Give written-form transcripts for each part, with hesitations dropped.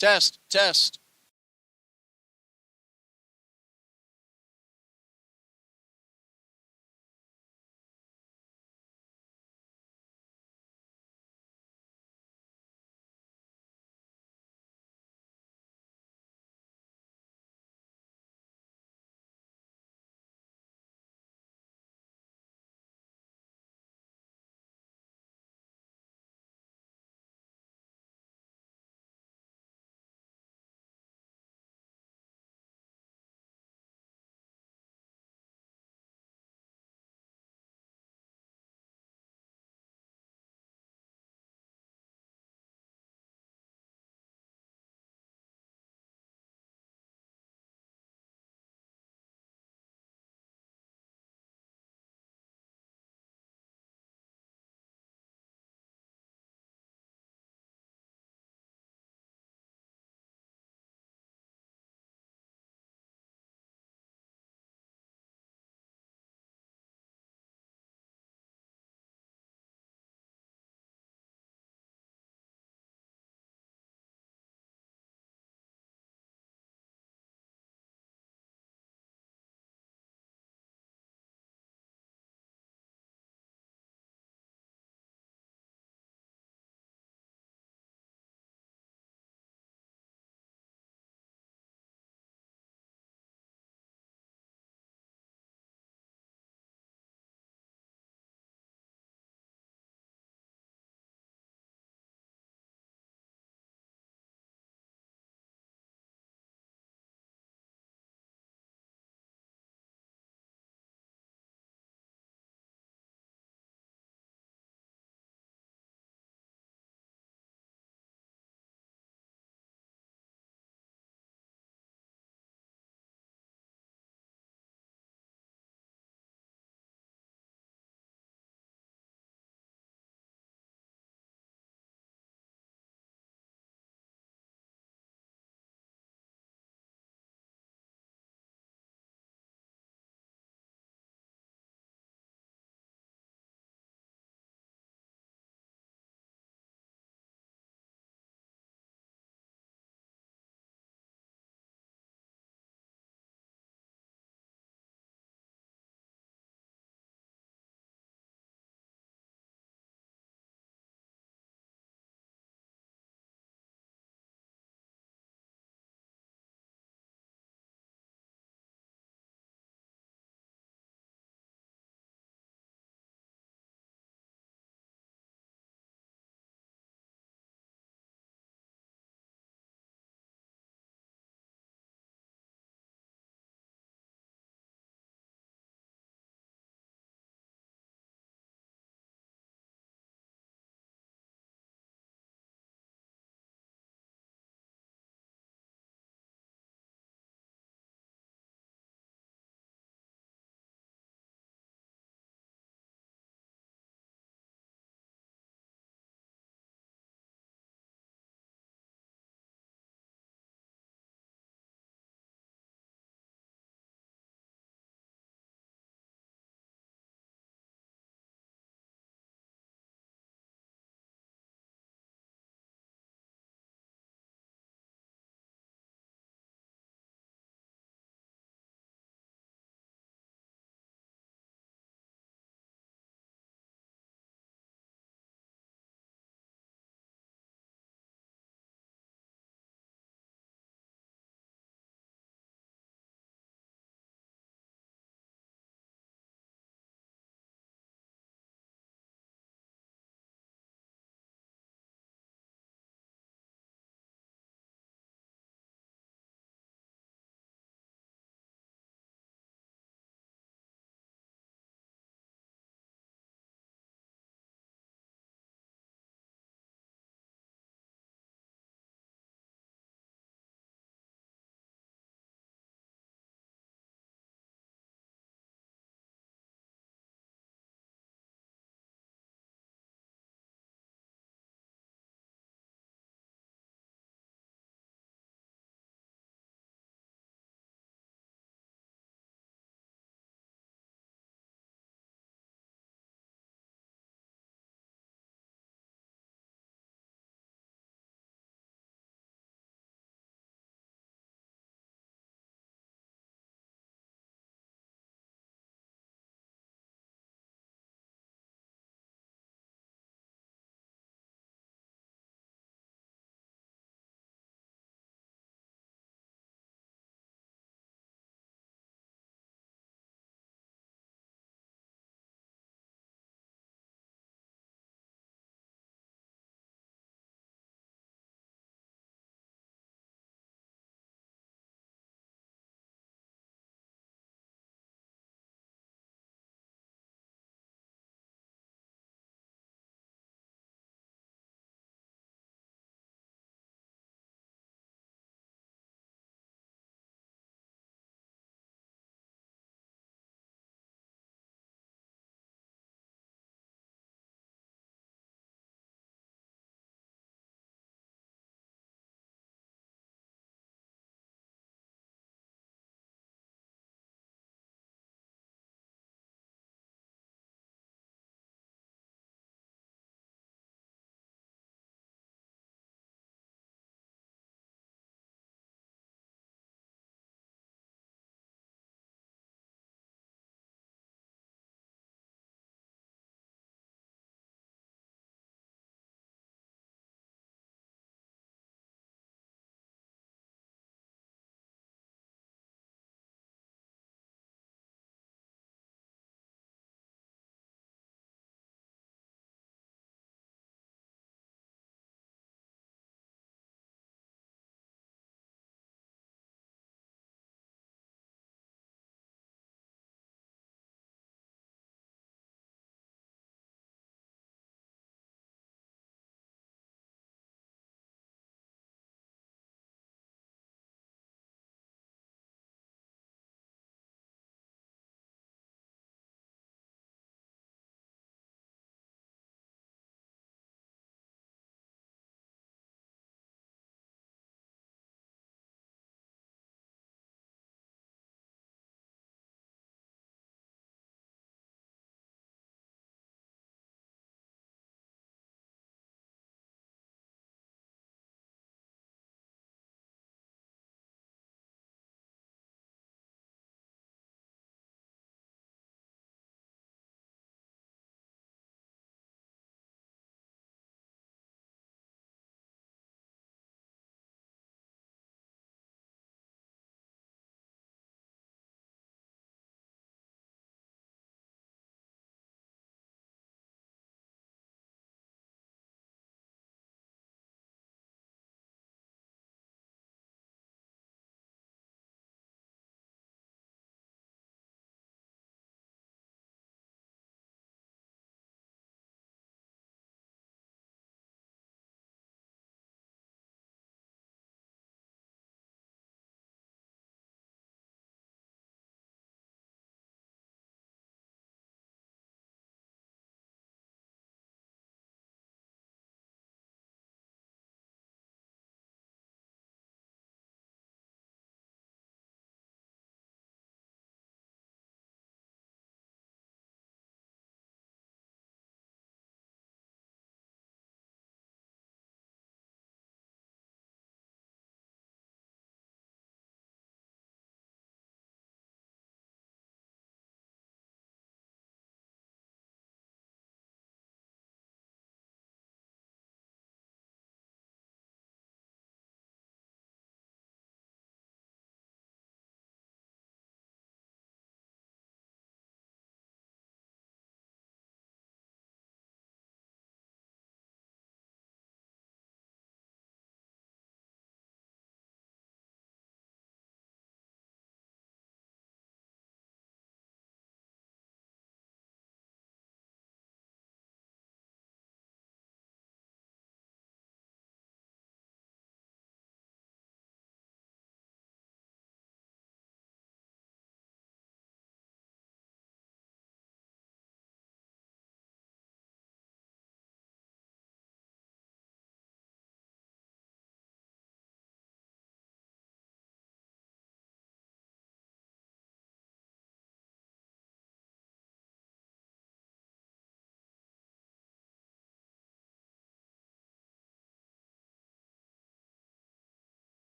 Test, test.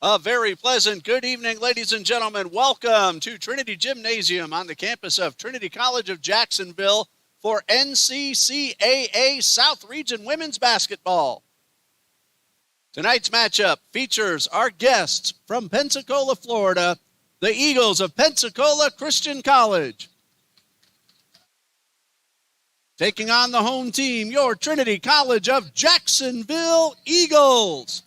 A very pleasant good evening, ladies and gentlemen. Welcome to Trinity Gymnasium on the campus of Trinity College of Jacksonville for NCCAA South Region Women's Basketball. Tonight's matchup features our guests from Pensacola, Florida, the Eagles of Pensacola Christian College. Taking on the home team, your Trinity College of Jacksonville Eagles.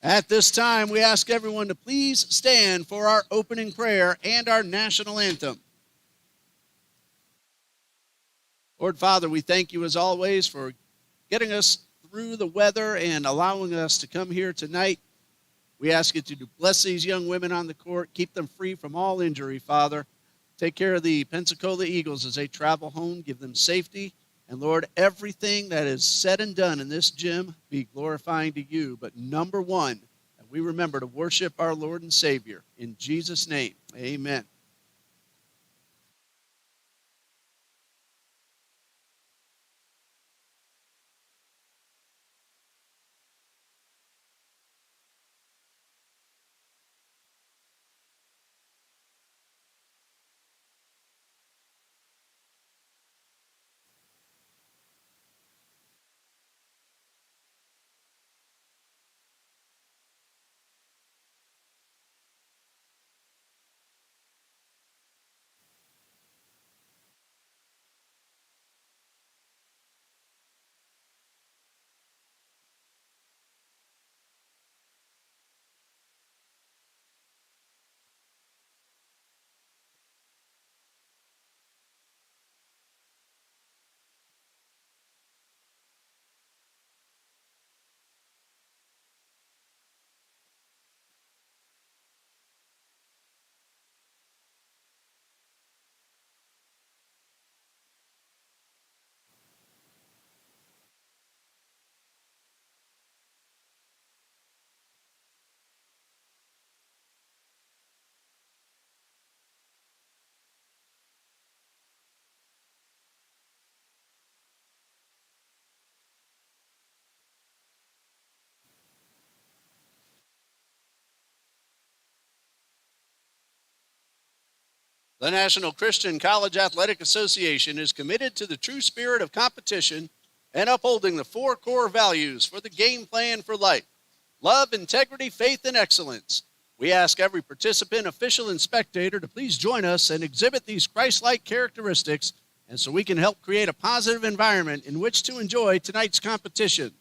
At this time, we ask everyone to please stand for our opening prayer and our national anthem. Lord Father, we thank you as always for getting us through the weather and allowing us to come here tonight. We ask you to bless these young women on the court, keep them free from all injury, Father. Take care of the Pensacola Eagles as they travel home, give them safety. And Lord, everything that is said and done in this gym be glorifying to you. But number one, that we remember to worship our Lord and Savior. In Jesus' name, amen. The National Christian College Athletic Association is committed to the true spirit of competition and upholding the four core values for the game plan for life: love, integrity, faith, and excellence. We ask every participant, official, and spectator to please join us and exhibit these Christ-like characteristics, and so we can help create a positive environment in which to enjoy tonight's competition.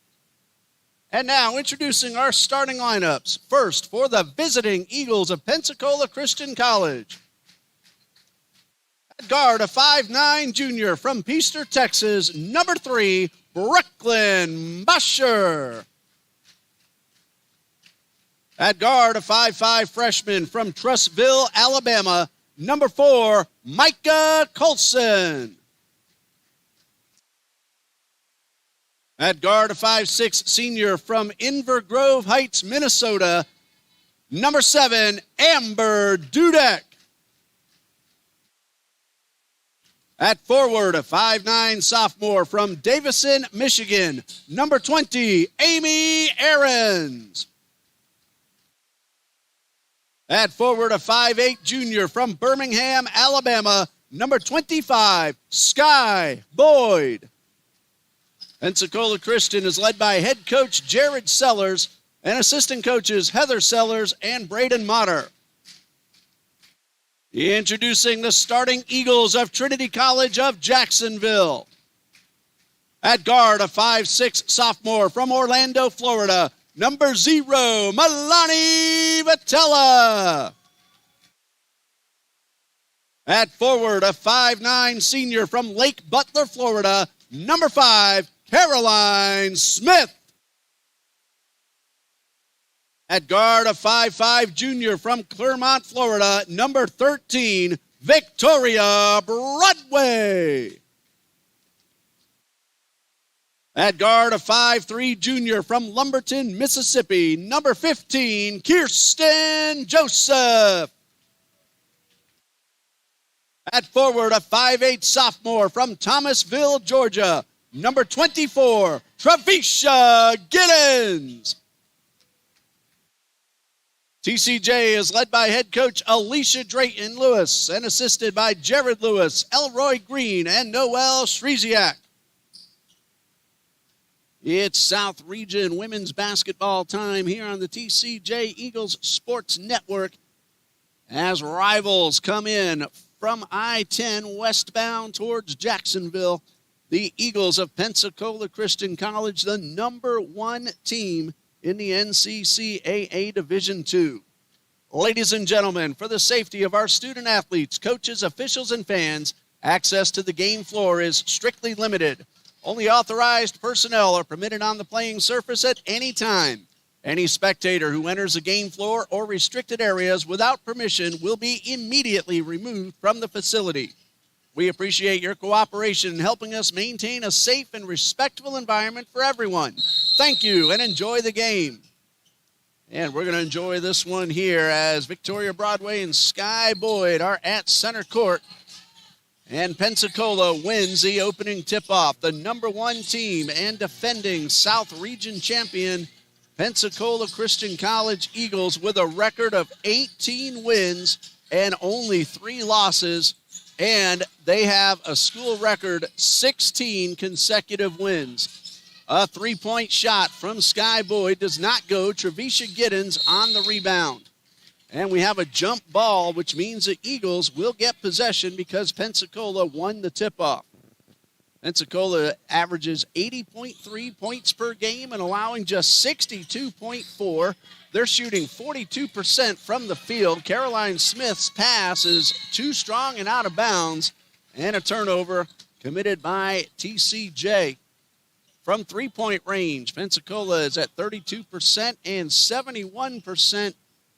And now, introducing our starting lineups. First, for the visiting Eagles of Pensacola Christian College. At guard, a 5'9" junior from Peaster, Texas, number 3, Brooklyn Busher. At guard, a 5'5" freshman from Trussville, Alabama, number 4, Micah Colson. At guard, a 5'6" senior from Inver Grove Heights, Minnesota, number 7, Amber Dudek. At forward, a 5'9" sophomore from Davison, Michigan, number 20, Amy Ahrens. At forward, a 5'8" junior from Birmingham, Alabama, number 25, Sky Boyd. Pensacola Christian is led by head coach Jared Sellers and assistant coaches Heather Sellers and Braden Motter. Introducing the starting Eagles of Trinity College of Jacksonville. At guard, a 5'6" sophomore from Orlando, Florida, number 0, Milani Vitella. At forward, a 5'9" senior from Lake Butler, Florida, number 5, Caroline Smith. At guard, a 5'5" junior from Clermont, Florida, number 13, Victoria Broadway. At guard, a 5'3" junior from Lumberton, Mississippi, number 15, Kirsten Joseph. At forward, a 5'8" sophomore from Thomasville, Georgia, number 24, Travisha Giddens. TCJ is led by head coach Alicia Drayton Lewis and assisted by Jared Lewis, Elroy Green, and Noel Shreziak. It's South Region women's basketball time here on the TCJ Eagles Sports Network as rivals come in from I-10 westbound towards Jacksonville. The Eagles of Pensacola Christian College, the number one team in the NCCAA Division II. Ladies and gentlemen, for the safety of our student athletes, coaches, officials, and fans, access to the game floor is strictly limited. Only authorized personnel are permitted on the playing surface at any time. Any spectator who enters the game floor or restricted areas without permission will be immediately removed from the facility. We appreciate your cooperation in helping us maintain a safe and respectful environment for everyone. Thank you and enjoy the game. And we're going to enjoy this one here as Victoria Broadway and Sky Boyd are at center court. And Pensacola wins the opening tip-off. The number one team and defending South Region champion, Pensacola Christian College Eagles, with a record of 18 wins and only 3 losses. And they have a school record 16 consecutive wins. A three-point shot from Sky Boyd does not go. Trevisha Giddens on the rebound. And we have a jump ball, which means the Eagles will get possession because Pensacola won the tip-off. Pensacola averages 80.3 points per game and allowing just 62.4. They're shooting 42% from the field. Caroline Smith's pass is too strong and out of bounds. And a turnover committed by TCJ. From three-point range, Pensacola is at 32% and 71%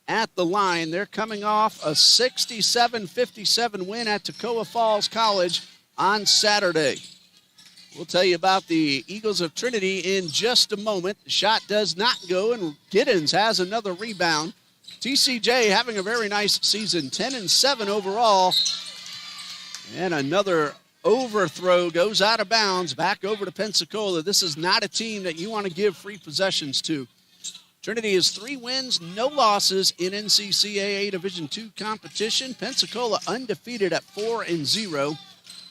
at the line. They're coming off a 67-57 win at Toccoa Falls College on Saturday. We'll tell you about the Eagles of Trinity in just a moment. The shot does not go, and Giddens has another rebound. TCJ having a very nice season, 10-7 overall. And another overthrow goes out of bounds, back over to Pensacola. This is not a team that you want to give free possessions to. Trinity has 3 wins, no losses in NCCAA Division II competition. Pensacola undefeated at 4-0.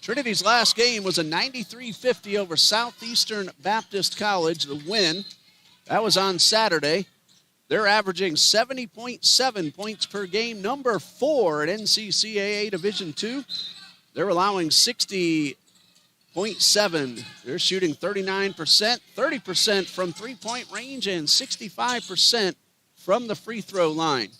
Trinity's last game was a 93-50 over Southeastern Baptist College, the win. That was on Saturday. They're averaging 70.7 points per game, number 4 at NCCAA Division II. They're allowing 60.7. They're shooting 39%, 30% from three-point range, and 65% from the free throw line.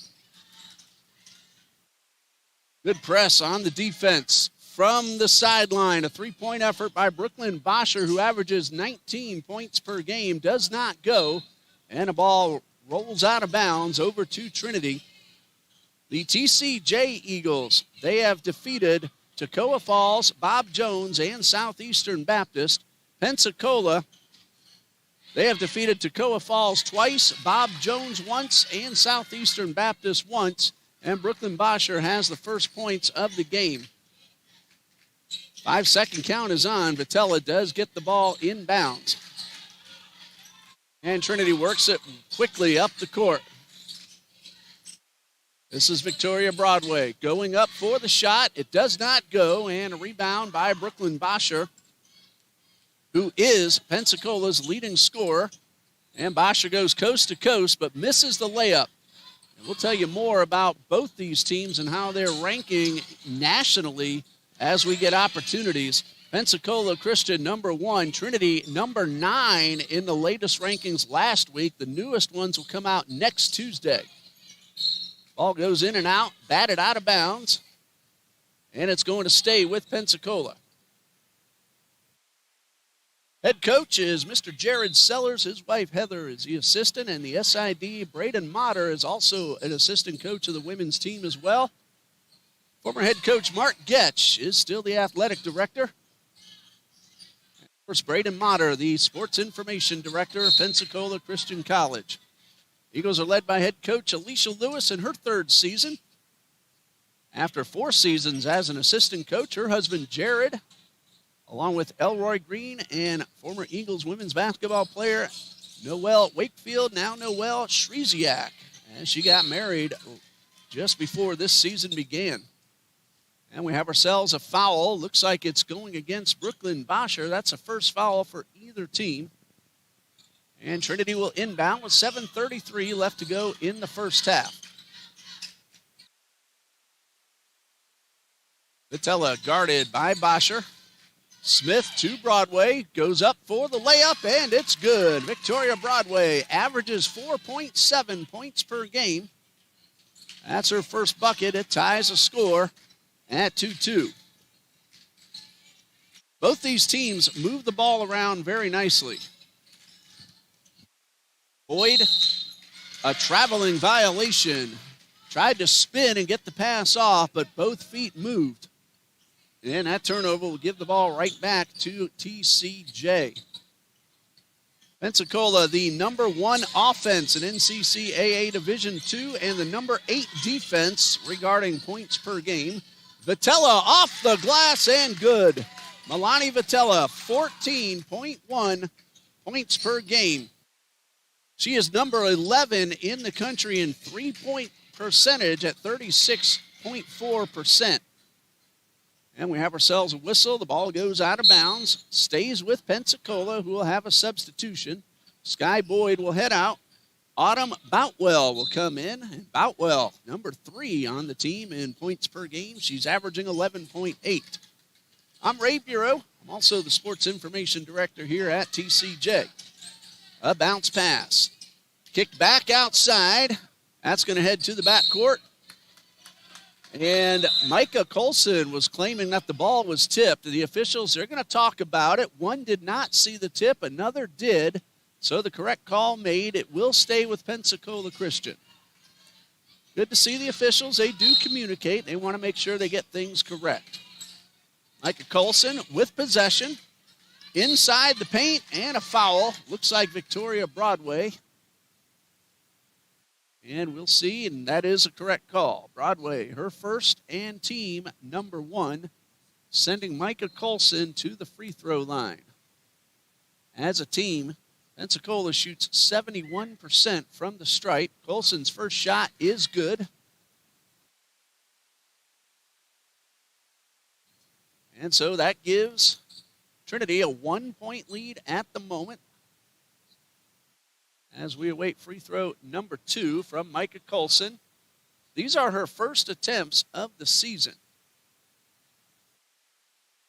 Good press on the defense. From the sideline, a three-point effort by Brooklyn Bosher, who averages 19 points per game, does not go, and a ball rolls out of bounds over to Trinity. The TCJ Eagles, they have defeated Toccoa Falls, Bob Jones, and Southeastern Baptist. Pensacola, they have defeated Toccoa Falls twice, Bob Jones once, and Southeastern Baptist once, and Brooklyn Bosher has the first points of the game. 5-second count is on. Vitella does get the ball inbounds. And Trinity works it quickly up the court. This is Victoria Broadway going up for the shot. It does not go, and a rebound by Brooklyn Bosher, who is Pensacola's leading scorer. And Bosher goes coast to coast, but misses the layup. And we'll tell you more about both these teams and how they're ranking nationally as we get opportunities. Pensacola Christian number 1, Trinity number 9 in the latest rankings last week. The newest ones will come out next Tuesday. Ball goes in and out, batted out of bounds, and it's going to stay with Pensacola. Head coach is Mr. Jared Sellers. His wife Heather is the assistant, and the SID Braden Motter is also an assistant coach of the women's team as well. Former head coach Mark Getch is still the athletic director. Of course, Braden Motter, the sports information director of Pensacola Christian College. Eagles are led by head coach Alicia Lewis in her 3rd season. After 4 seasons as an assistant coach, her husband Jared, along with Elroy Green and former Eagles women's basketball player Noel Wakefield, now Noel Shreziak, And she got married just before this season began. And we have ourselves a foul. Looks like it's going against Brooklyn Bosher. That's a first foul for either team. And Trinity will inbound with 7:33 left to go in the first half. Vitella guarded by Bosher. Smith to Broadway, goes up for the layup, and it's good. Victoria Broadway averages 4.7 points per game. That's her first bucket. It ties the score at 2-2. Both these teams move the ball around very nicely. Boyd, a traveling violation. Tried to spin and get the pass off, but both feet moved. And that turnover will give the ball right back to TCJ. Pensacola, the number 1 offense in NCCAA Division II and the number 8 defense regarding points per game. Vitella off the glass and good. Milani Vitella, 14.1 points per game. She is number 11 in the country in three-point percentage at 36.4%. And we have ourselves a whistle. The ball goes out of bounds. Stays with Pensacola, who will have a substitution. Sky Boyd will head out. Autumn Boutwell will come in. And Boutwell, number 3 on the team in points per game. She's averaging 11.8. I'm Ray Bureau. I'm also the sports information director here at TCJ. A bounce pass. Kicked back outside. That's going to head to the backcourt. And Micah Colson was claiming that the ball was tipped. The officials are going to talk about it. One did not see the tip, another did. So the correct call made. It will stay with Pensacola Christian. Good to see the officials. They do communicate. They want to make sure they get things correct. Micah Colson with possession. Inside the paint and a foul. Looks like Victoria Broadway. And we'll see, and that is a correct call. Broadway, her first and team number 1, sending Micah Colson to the free throw line. As a team, Pensacola shoots 71% from the stripe. Colson's first shot is good. And so that gives Trinity a 1-point lead at the moment, as we await free throw number 2 from Micah Colson. These are her first attempts of the season.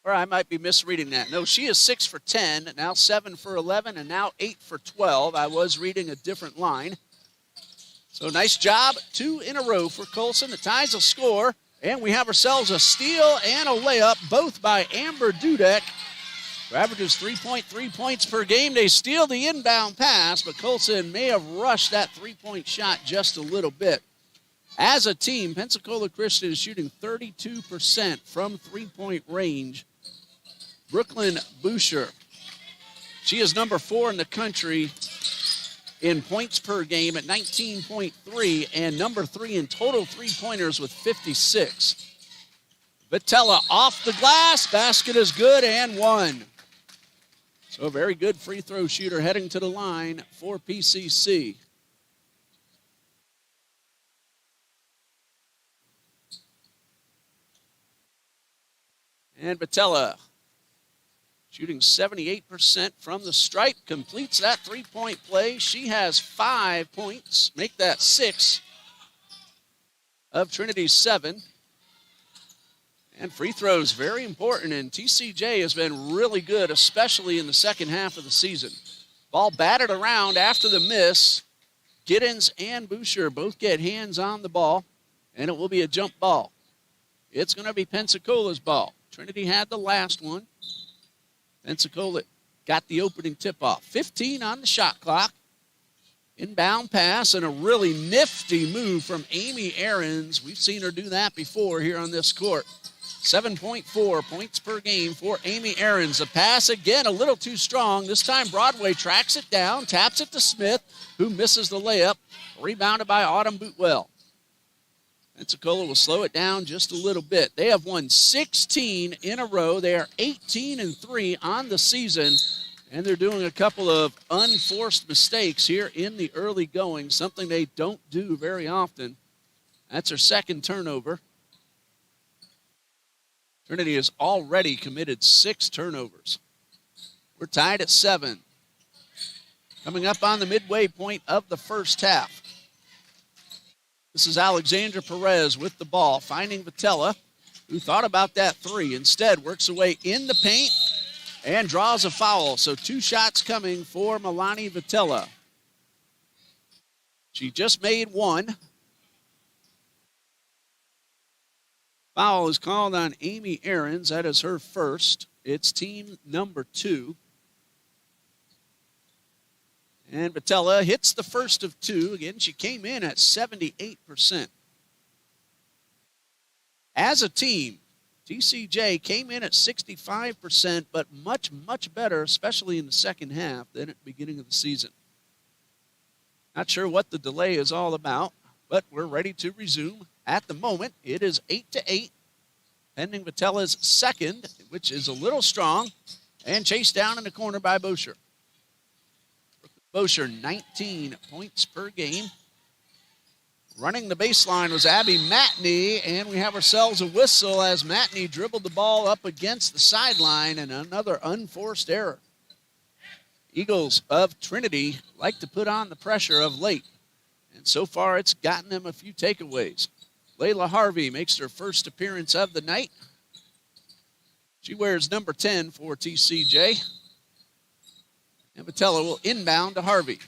Or I might be misreading that. No, she is 6 for 10, now 7 for 11, and now 8 for 12. I was reading a different line. So nice job. 2 in a row for Colson. It ties the score, and we have ourselves a steal and a layup, both by Amber Dudek, who averages 3.3 points per game. They steal the inbound pass, but Colson may have rushed that three-point shot just a little bit. As a team, Pensacola Christian is shooting 32% from three-point range. Brooklyn Boucher, she is number 4 in the country in points per game at 19.3 and number 3 in total three-pointers with 56. Vitella off the glass, basket is good and 1. So a very good free throw shooter heading to the line for PCC. And Vitella shooting 78% from the stripe, completes that three-point play. She has 5 points, make that 6 of Trinity's 7. And free throws, very important, and TCJ has been really good, especially in the second half of the season. Ball batted around after the miss. Giddens and Boucher both get hands on the ball, and it will be a jump ball. It's going to be Pensacola's ball. Trinity had the last one. Pensacola got the opening tip-off. 15 on the shot clock. Inbound pass and a really nifty move from Amy Ahrens. We've seen her do that before here on this court. 7.4 points per game for Amy Ahrens. The pass again a little too strong. This time Broadway tracks it down, taps it to Smith, who misses the layup. Rebounded by Autumn Bootwell. Pensacola will slow it down just a little bit. They have won 16 in a row. They are 18-3 on the season. And they're doing a couple of unforced mistakes here in the early going, something they don't do very often. That's their second turnover. Trinity has already committed 6 turnovers. We're tied at 7. Coming up on the midway point of the first half. This is Alexandra Perez with the ball, finding Vitella, who thought about that 3. Instead, works away in the paint and draws a foul. So 2 shots coming for Milani Vitella. She just made 1. Foul is called on Amy Ahrens. That is her first. It's team number 2. And Vitella hits the first of 2. Again, she came in at 78%. As a team, TCJ came in at 65%, but much, much better, especially in the second half than at the beginning of the season. Not sure what the delay is all about, but we're ready to resume. At the moment, it is 8-8, pending Vitella's second, which is a little strong, and chased down in the corner by Bosher. Bosher, 19 points per game. Running the baseline was Abby Matney, and we have ourselves a whistle as Matney dribbled the ball up against the sideline, and another unforced error. Eagles of Trinity like to put on the pressure of late, and so far it's gotten them a few takeaways. Layla Harvey makes her first appearance of the night. She wears number 10 for TCJ. And Vitella will inbound to Harvey.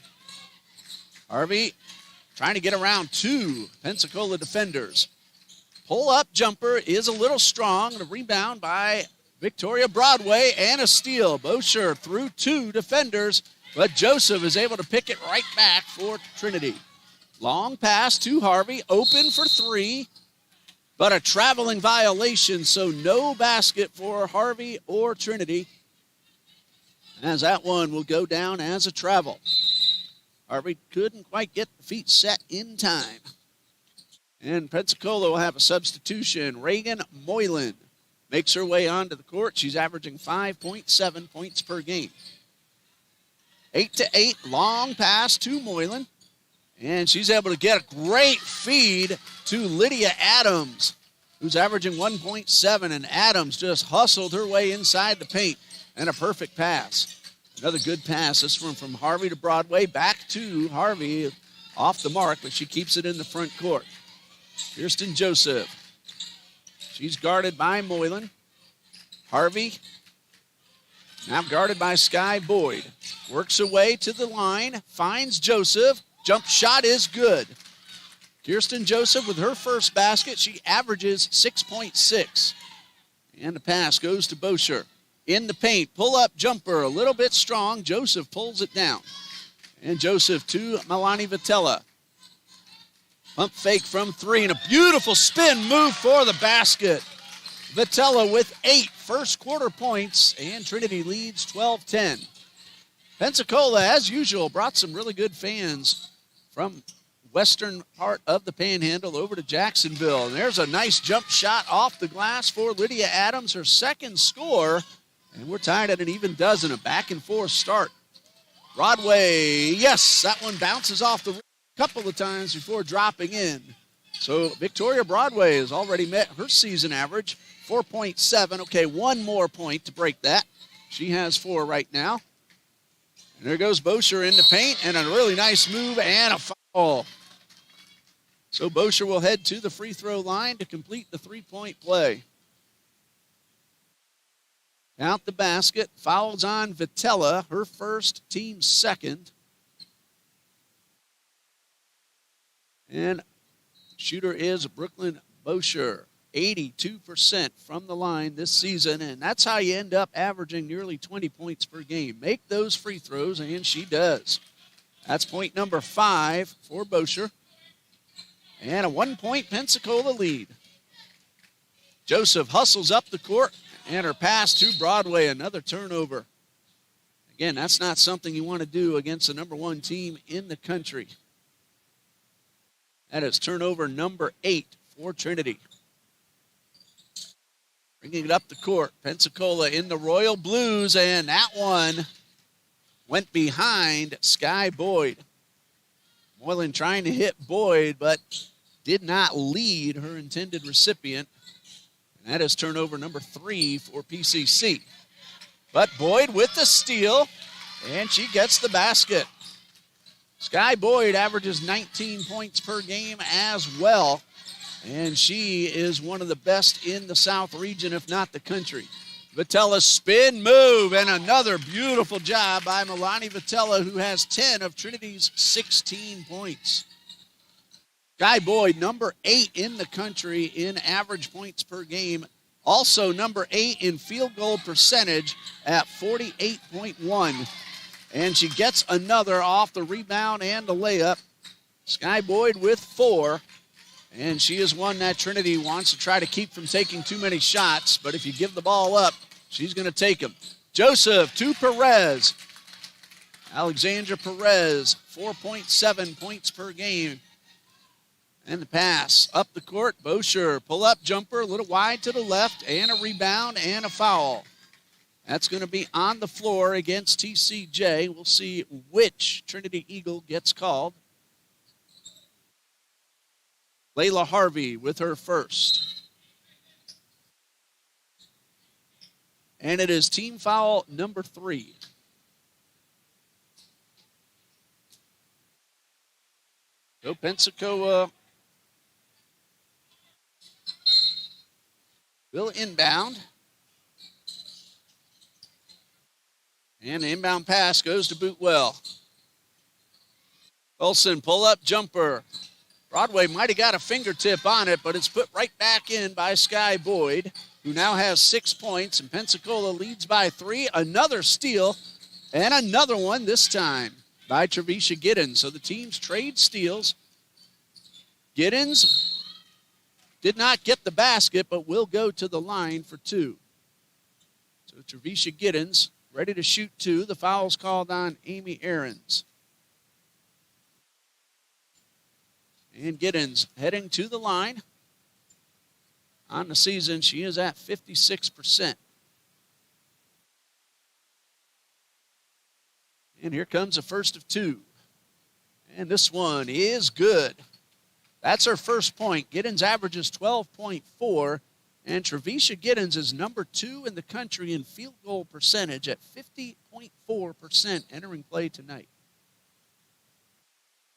Harvey trying to get around 2 Pensacola defenders. Pull-up jumper is a little strong. The rebound by Victoria Broadway and a steal. Bosher through 2 defenders, but Joseph is able to pick it right back for Trinity. Long pass to Harvey, open for 3, but a traveling violation, so no basket for Harvey or Trinity, as that one will go down as a travel. Harvey couldn't quite get the feet set in time. And Pensacola will have a substitution. Reagan Moylan makes her way onto the court. She's averaging 5.7 points per game. 8-8, long pass to Moylan. And she's able to get a great feed to Lydia Adams, who's averaging 1.7. And Adams just hustled her way inside the paint. And a perfect pass. Another good pass. This one from Harvey to Broadway. Back to Harvey. Off the mark, but she keeps it in the front court. Kirsten Joseph. She's guarded by Moylan. Harvey. Now guarded by Sky Boyd. Works away to the line. Finds Joseph. Jump shot is good. Kirsten Joseph with her first basket. She averages 6.6. And the pass goes to Bosher. In the paint, pull-up jumper, a little bit strong. Joseph pulls it down. And Joseph to Milani Vitella. Pump fake from 3, and a beautiful spin move for the basket. Vitella with 8 first quarter points, and Trinity leads 12-10. Pensacola, as usual, brought some really good fans from western part of the Panhandle over to Jacksonville. And there's a nice jump shot off the glass for Lydia Adams, her second score. And we're tied at an even dozen, a back-and-forth start. Broadway, yes, that one bounces off the rim a couple of times before dropping in. So Victoria Broadway has already met her season average, 4.7. Okay, one more point to break that. She has 4 right now. And there goes Bosher in the paint, and a really nice move and a foul. So Bosher will head to the free throw line to complete the 3-point play. Count the basket. Fouls on Vitella, her first, team second. And shooter is Brooklyn Bosher, 82% from the line this season, and that's how you end up averaging nearly 20 points per game. Make those free throws, and she does. That's point number 5 for Bosher. And a 1-point Pensacola lead. Joseph hustles up the court, and her pass to Broadway, another turnover. Again, that's not something you want to do against the number 1 team in the country. That is turnover number 8 for Trinity. Bringing it up the court, Pensacola in the royal blues, and that one went behind Sky Boyd. Moylan trying to hit Boyd, but did not lead her intended recipient. And that is turnover number 3 for PCC. But Boyd with the steal, and she gets the basket. Sky Boyd averages 19 points per game as well, and she is one of the best in the South region, if not the country. Vitella spin move, and another beautiful job by Milani Vitella, who has 10 of Trinity's 16 points. Sky Boyd, number 8 in the country in average points per game. Also number 8 in field goal percentage at 48.1. And she gets another off the rebound and the layup. Sky Boyd with 4. And she is one that Trinity wants to try to keep from taking too many shots. But if you give the ball up, she's going to take them. Joseph to Perez. Alexandra Perez, 4.7 points per game. And the pass up the court. Bosher, pull-up jumper, a little wide to the left, and a rebound and a foul. That's going to be on the floor against TCJ. We'll see which Trinity Eagle gets called. Layla Harvey with her first. And it is team foul number 3. So Pensacola will inbound. And the inbound pass goes to Bootwell. Wilson, pull-up jumper. Broadway might have got a fingertip on it, but it's put right back in by Sky Boyd, who now has 6 points, and Pensacola leads by 3. Another steal, and another one this time by Trevisha Giddens. So the teams trade steals. Giddens did not get the basket, but will go to the line for 2. So Trevisha Giddens ready to shoot 2. The foul's called on Amy Ahrens. And Giddens heading to the line. On the season, she is at 56%. And here comes the first of 2. And this one is good. That's her first point. Giddens averages 12.4. And Trevisha Giddens is number 2 in the country in field goal percentage at 50.4% entering play tonight.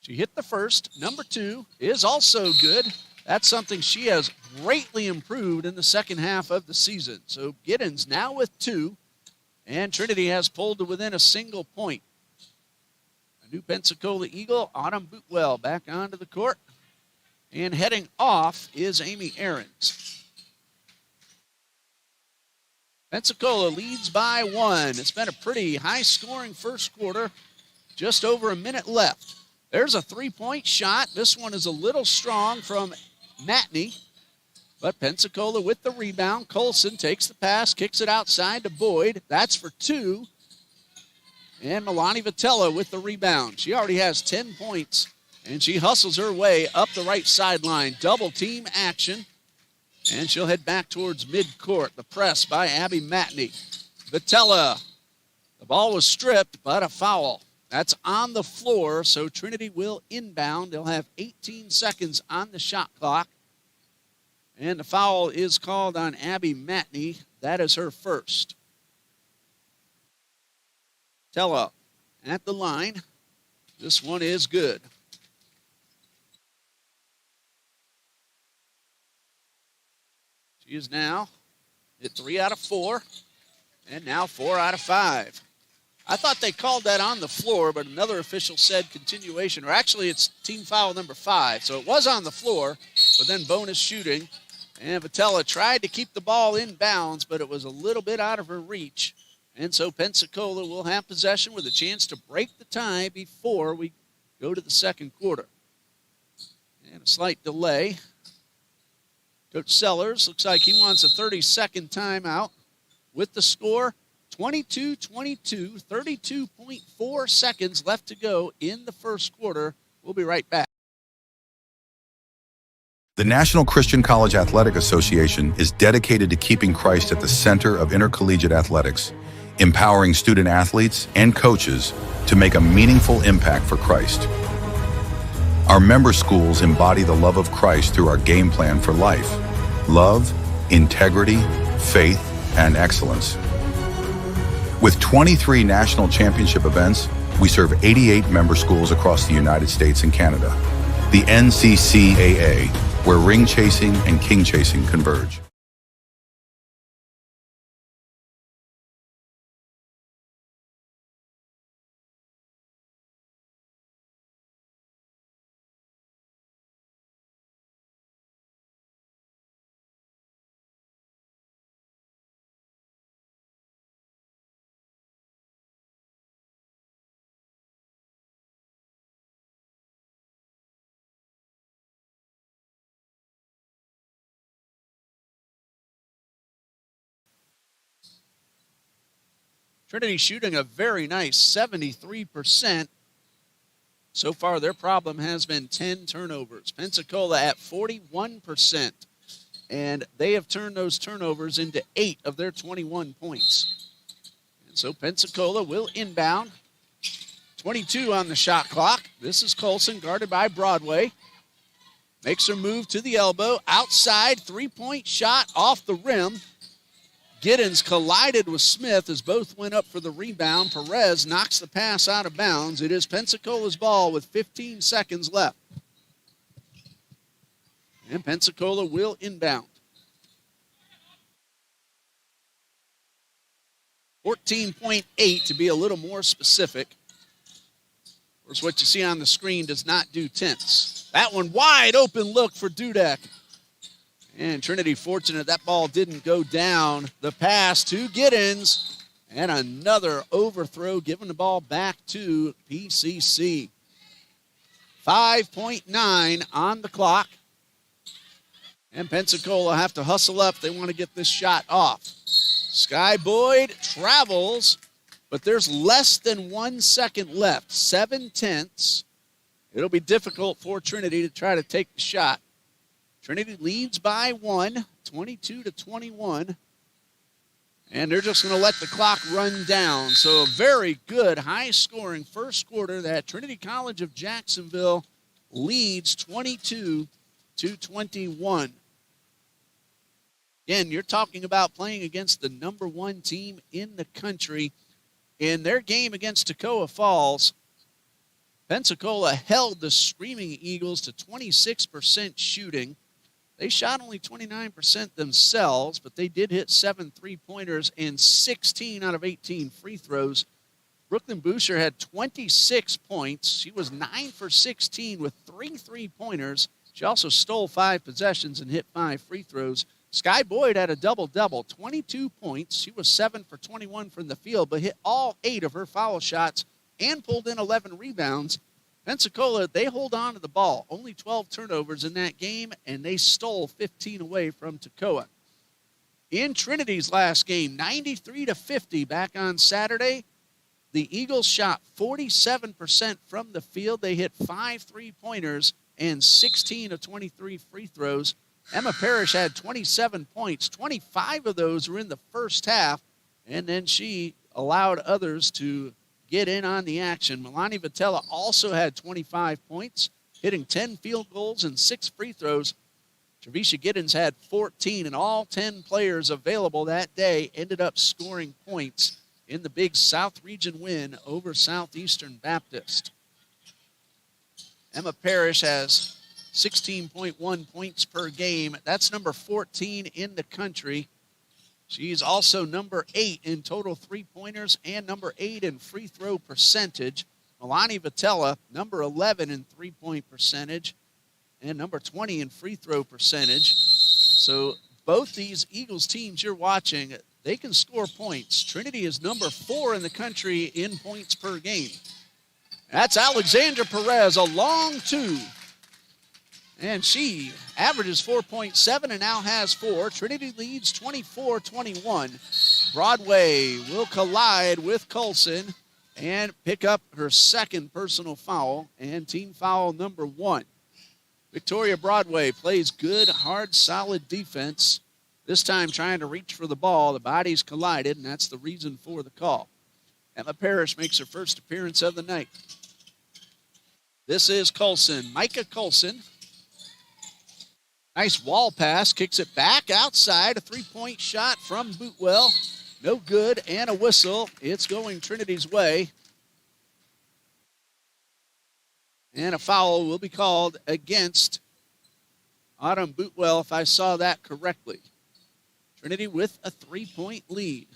She hit the first. Number 2 is also good. That's something she has greatly improved in the second half of the season. So Giddens now with 2, and Trinity has pulled to within a single point. A new Pensacola Eagle, Autumn Bootwell, back onto the court. And heading off is Amy Ahrens. Pensacola leads by 1. It's been a pretty high-scoring first quarter. Just over a minute left. There's a 3-point shot. This one is a little strong from Matney. But Pensacola with the rebound. Colson takes the pass, kicks it outside to Boyd. That's for 2. And Milani Vitella with the rebound. She already has 10 points. And she hustles her way up the right sideline. Double team action. And she'll head back towards midcourt. The press by Abby Matney. Vitella. The ball was stripped, but a foul. That's on the floor, so Trinity will inbound. They'll have 18 seconds on the shot clock. And the foul is called on Abby Matney. That is her first. Vitella at the line. This one is good. She is now at 3 out of 4, and now 4 out of 5. I thought they called that on the floor, but another official said continuation, or actually it's team foul number 5. So it was on the floor, but then bonus shooting. And Vitella tried to keep the ball in bounds, but it was a little bit out of her reach. And so Pensacola will have possession with a chance to break the tie before we go to the second quarter. And a slight delay. Coach Sellers looks like he wants a 30-second timeout with the score 22-22, 32.4 seconds left to go in the first quarter. We'll be right back. The National Christian College Athletic Association is dedicated to keeping Christ at the center of intercollegiate athletics. empowering student athletes and coaches to make a meaningful impact for Christ. Our member schools embody the love of Christ through our game plan for life: love, integrity, faith, and excellence. With 23 national championship events, we serve 88 member schools across the United States and Canada. The NCCAA, where ring chasing and king chasing converge. Trinity shooting a very nice 73%. So far, their problem has been 10 turnovers. Pensacola at 41%. And they have turned those turnovers into 8 of their 21 points. And so Pensacola will inbound. 22 on the shot clock. This is Colson, guarded by Broadway. Makes her move to the elbow. Outside, three-point shot off the rim. Giddens collided with Smith as both went up for the rebound. Perez knocks the pass out of bounds. It is Pensacola's ball with 15 seconds left. And Pensacola will inbound. 14.8 to be a little more specific. Of course, what you see on the screen does not do tenths. That one wide open look for Dudek. And Trinity fortunate that ball didn't go down. The pass to Giddens. And another overthrow, giving the ball back to PCC. 5.9 on the clock. And Pensacola have to hustle up. They want to get this shot off. Sky Boyd travels, but there's less than 1 second left. 7/10. It'll be difficult for Trinity to try to take the shot. Trinity leads by 1, 22-21. And they're just going to let the clock run down. So a very good, high-scoring first quarter that Trinity College of Jacksonville leads 22-21. Again, you're talking about playing against the number 1 team in the country. In their game against Toccoa Falls, Pensacola held the Screaming Eagles to 26% shooting. They shot only 29% themselves, but they did hit 7 3-pointers and 16 out of 18 free throws. Brooklyn Boucher had 26 points. She was 9 for 16 with 3 3-pointers. She also stole 5 possessions and hit 5 free throws. Sky Boyd had a double-double, 22 points. She was 7 for 21 from the field, but hit all 8 of her foul shots and pulled in 11 rebounds. Pensacola, they hold on to the ball. Only 12 turnovers in that game, and they stole 15 away from Toccoa. In Trinity's last game, 93-50 back on Saturday, the Eagles shot 47% from the field. They hit 5 3-pointers and 16 of 23 free throws. Emma Parrish had 27 points. 25 of those were in the first half, and then she allowed others to get in on the action. Milani Vitella also had 25 points, hitting 10 field goals and 6 free throws. Trevisha Giddens had 14, and all 10 players available that day ended up scoring points in the big South Region win over Southeastern Baptist. Emma Parrish has 16.1 points per game. That's number 14 in the country. She's also number 8 in total 3-pointers and number 8 in free throw percentage. Milani Vitella, number 11 in 3-point percentage and number 20 in free throw percentage. So both these Eagles teams you're watching, they can score points. Trinity is number 4 in the country in points per game. That's Alexandra Perez, a long 2. And she averages 4.7 and now has 4. Trinity leads 24-21. Broadway will collide with Colson and pick up her second personal foul and team foul number 1. Victoria Broadway plays good, hard, solid defense. This time trying to reach for the ball. The bodies collided, and that's the reason for the call. Emma Parrish makes her first appearance of the night. This is Colson, Micah Colson. Nice wall pass, kicks it back outside. A three-point shot from Bootwell. No good, and a whistle. It's going Trinity's way. And a foul will be called against Autumn Bootwell, if I saw that correctly. Trinity with a 3-point lead.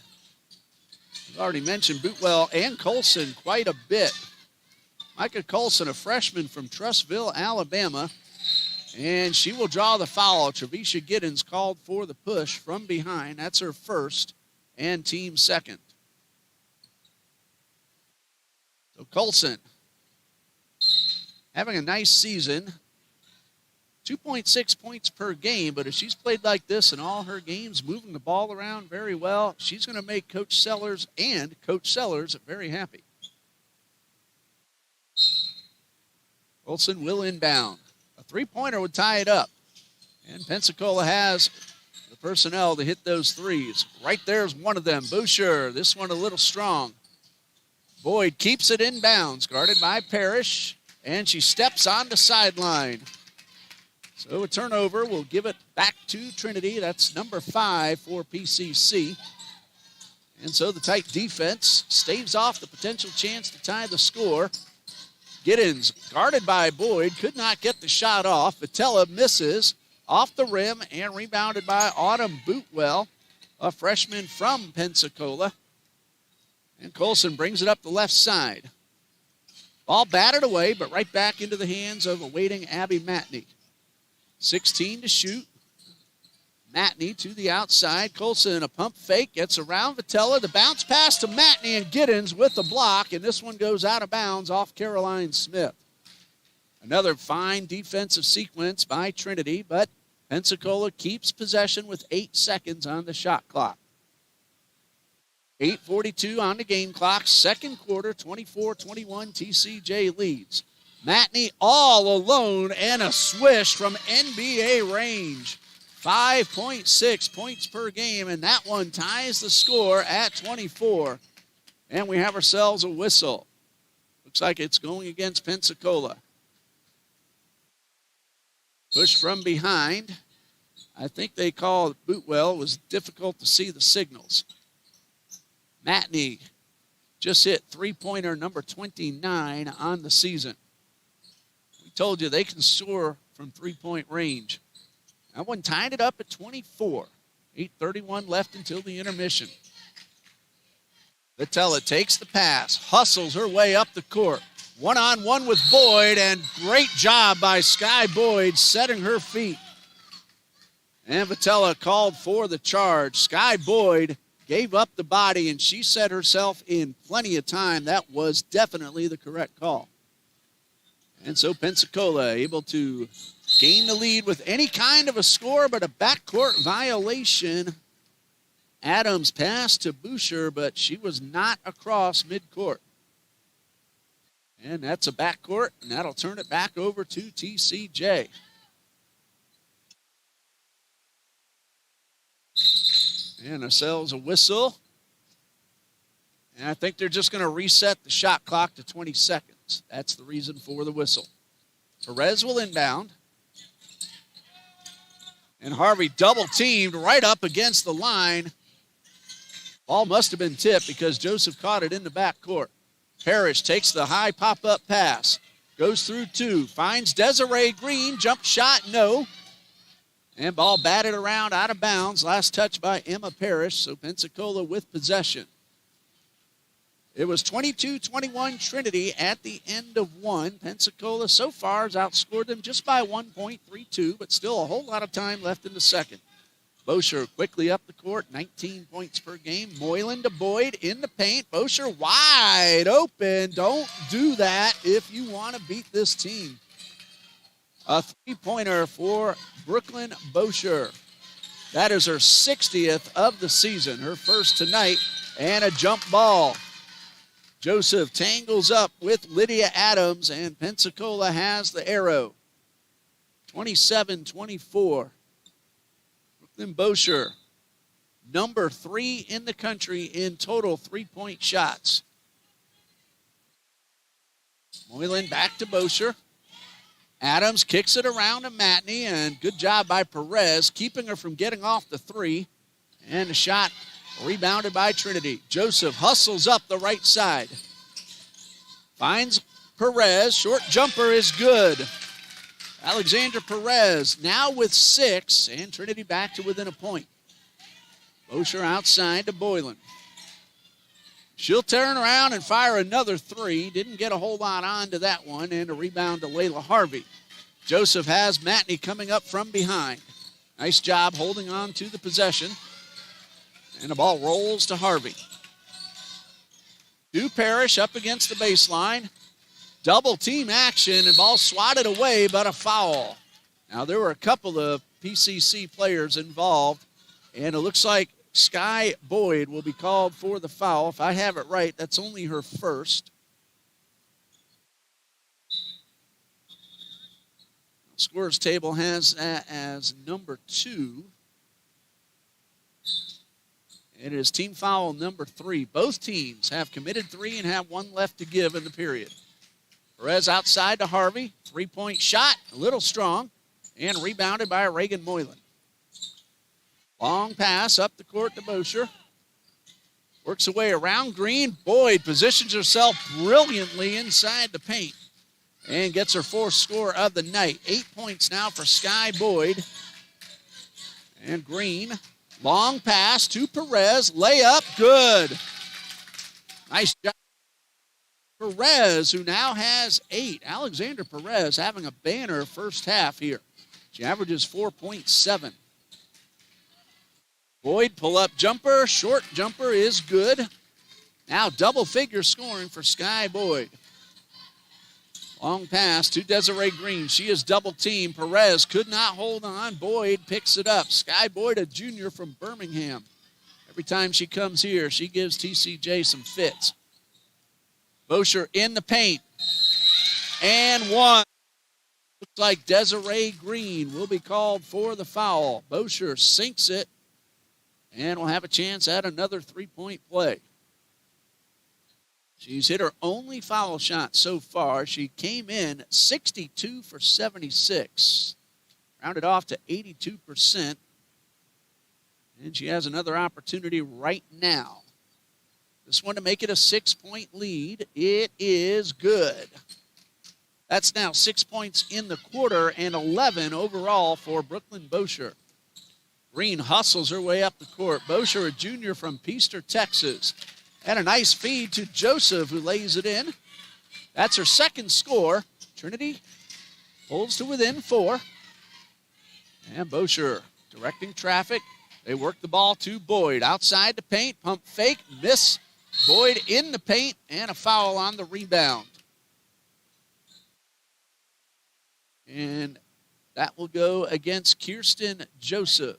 I've already mentioned Bootwell and Colson quite a bit. Micah Colson, a freshman from Trussville, Alabama. And she will draw the foul. Trevisha Giddens called for the push from behind. That's her first and team second. So Colson having a nice season. 2.6 points per game, but if she's played like this in all her games, moving the ball around very well, she's going to make Coach Sellers and Coach Sellers very happy. Colson will inbound. A three-pointer would tie it up. And Pensacola has the personnel to hit those threes. Right there's one of them, Boucher. This one a little strong. Boyd keeps it inbounds, guarded by Parrish, and she steps on the sideline. So a turnover will give it back to Trinity. That's number 5 for PCC. And so the tight defense staves off the potential chance to tie the score. Giddens, guarded by Boyd, could not get the shot off. Vitella misses off the rim and rebounded by Autumn Bootwell, a freshman from Pensacola. And Colson brings it up the left side. Ball batted away, but right back into the hands of a waiting Abby Matney. 16 to shoot. Matney to the outside. Colson, a pump fake, gets around Vitella. The bounce pass to Matney, and Giddens with the block, and this one goes out of bounds off Caroline Smith. Another fine defensive sequence by Trinity, but Pensacola keeps possession with 8 seconds on the shot clock. 8:42 on the game clock. Second quarter, 24-21, TCJ leads. Matney all alone and a swish from NBA range. 5.6 points per game, and that one ties the score at 24. And we have ourselves a whistle. Looks like it's going against Pensacola. Push from behind. I think they called Bootwell. It was difficult to see the signals. Matney just hit three-pointer number 29 on the season. We told you they can soar from three-point range. That one tied it up at 24. 8:31 left until the intermission. Vitella takes the pass, hustles her way up the court. One-on-one with Boyd, and great job by Sky Boyd setting her feet. And Vitella called for the charge. Sky Boyd gave up the body, and she set herself in plenty of time. That was definitely the correct call. And so Pensacola able to gain the lead with any kind of a score, but a backcourt violation. Adams passed to Boucher, but she was not across midcourt. And that's a backcourt, and that'll turn it back over to TCJ. And ourselves a whistle. And I think they're just going to reset the shot clock to 20 seconds. That's the reason for the whistle. Perez will inbound. And Harvey double-teamed right up against the line. Ball must have been tipped because Joseph caught it in the backcourt. Parrish takes the high pop-up pass. Goes through two. Finds Desiree Green. Jump shot, no. And ball batted around out of bounds. Last touch by Emma Parrish. So Pensacola with possession. It was 22-21 Trinity at the end of one. Pensacola so far has outscored them just by 1.32, but still a whole lot of time left in the second. Boucher quickly up the court, 19 points per game. Moylan to Boyd in the paint. Boucher wide open. Don't do that if you want to beat this team. A three-pointer for Brooklyn Boucher. That is her 60th of the season, her first tonight, and a jump ball. Joseph tangles up with Lydia Adams, and Pensacola has the arrow. 27-24. Brooklyn Boucher number 3 in the country in total three-point shots. Moylan back to Bosher. Adams kicks it around to Matney, and good job by Perez, keeping her from getting off the three. And the shot rebounded by Trinity. Joseph hustles up the right side. Finds Perez. Short jumper is good. Alexandra Perez now with 6, and Trinity back to within a point. Bosher outside to Boylan. She'll turn around and fire another 3. Didn't get a whole lot onto that one, and a rebound to Layla Harvey. Joseph has Matney coming up from behind. Nice job holding on to the possession. And the ball rolls to Harvey. To Parrish up against the baseline. Double team action, and ball swatted away, but a foul. Now, there were a couple of PCC players involved, and it looks like Sky Boyd will be called for the foul. If I have it right, that's only her first. The scorers table has that as number 2. It is team foul number 3. Both teams have committed 3 and have 1 left to give in the period. Perez outside to Harvey. 3-point shot, a little strong, and rebounded by Reagan Moylan. Long pass up the court to Bosher. Works away around Green. Boyd positions herself brilliantly inside the paint and gets her 4th score of the night. 8 points now for Sky Boyd. And Green, long pass to Perez. Layup, good. Nice job. Perez, who now has 8. Alexander Perez having a banner first half here. She averages 4.7. Boyd, pull-up jumper. Short jumper is good. Now double-figure scoring for Sky Boyd. Long pass to Desiree Green. She is double-teamed. Perez could not hold on. Boyd picks it up. Sky Boyd, a junior from Birmingham. Every time she comes here, she gives TCJ some fits. Bosher in the paint. And 1. Looks like Desiree Green will be called for the foul. Bosher sinks it. And will have a chance at another 3-point play. She's hit her only foul shot so far. She came in 62 for 76. Rounded off to 82%. And she has another opportunity right now. This one to make it a 6-point lead. It is good. That's now 6 points in the quarter and 11 overall for Brooklyn Bosher. Green hustles her way up the court. Bosher, a junior from Peaster, Texas. And a nice feed to Joseph, who lays it in. That's her 2nd score. Trinity pulls to within 4. And Bosher directing traffic. They work the ball to Boyd. Outside the paint, pump fake, miss. Boyd in the paint, and a foul on the rebound. And that will go against Kirsten Joseph.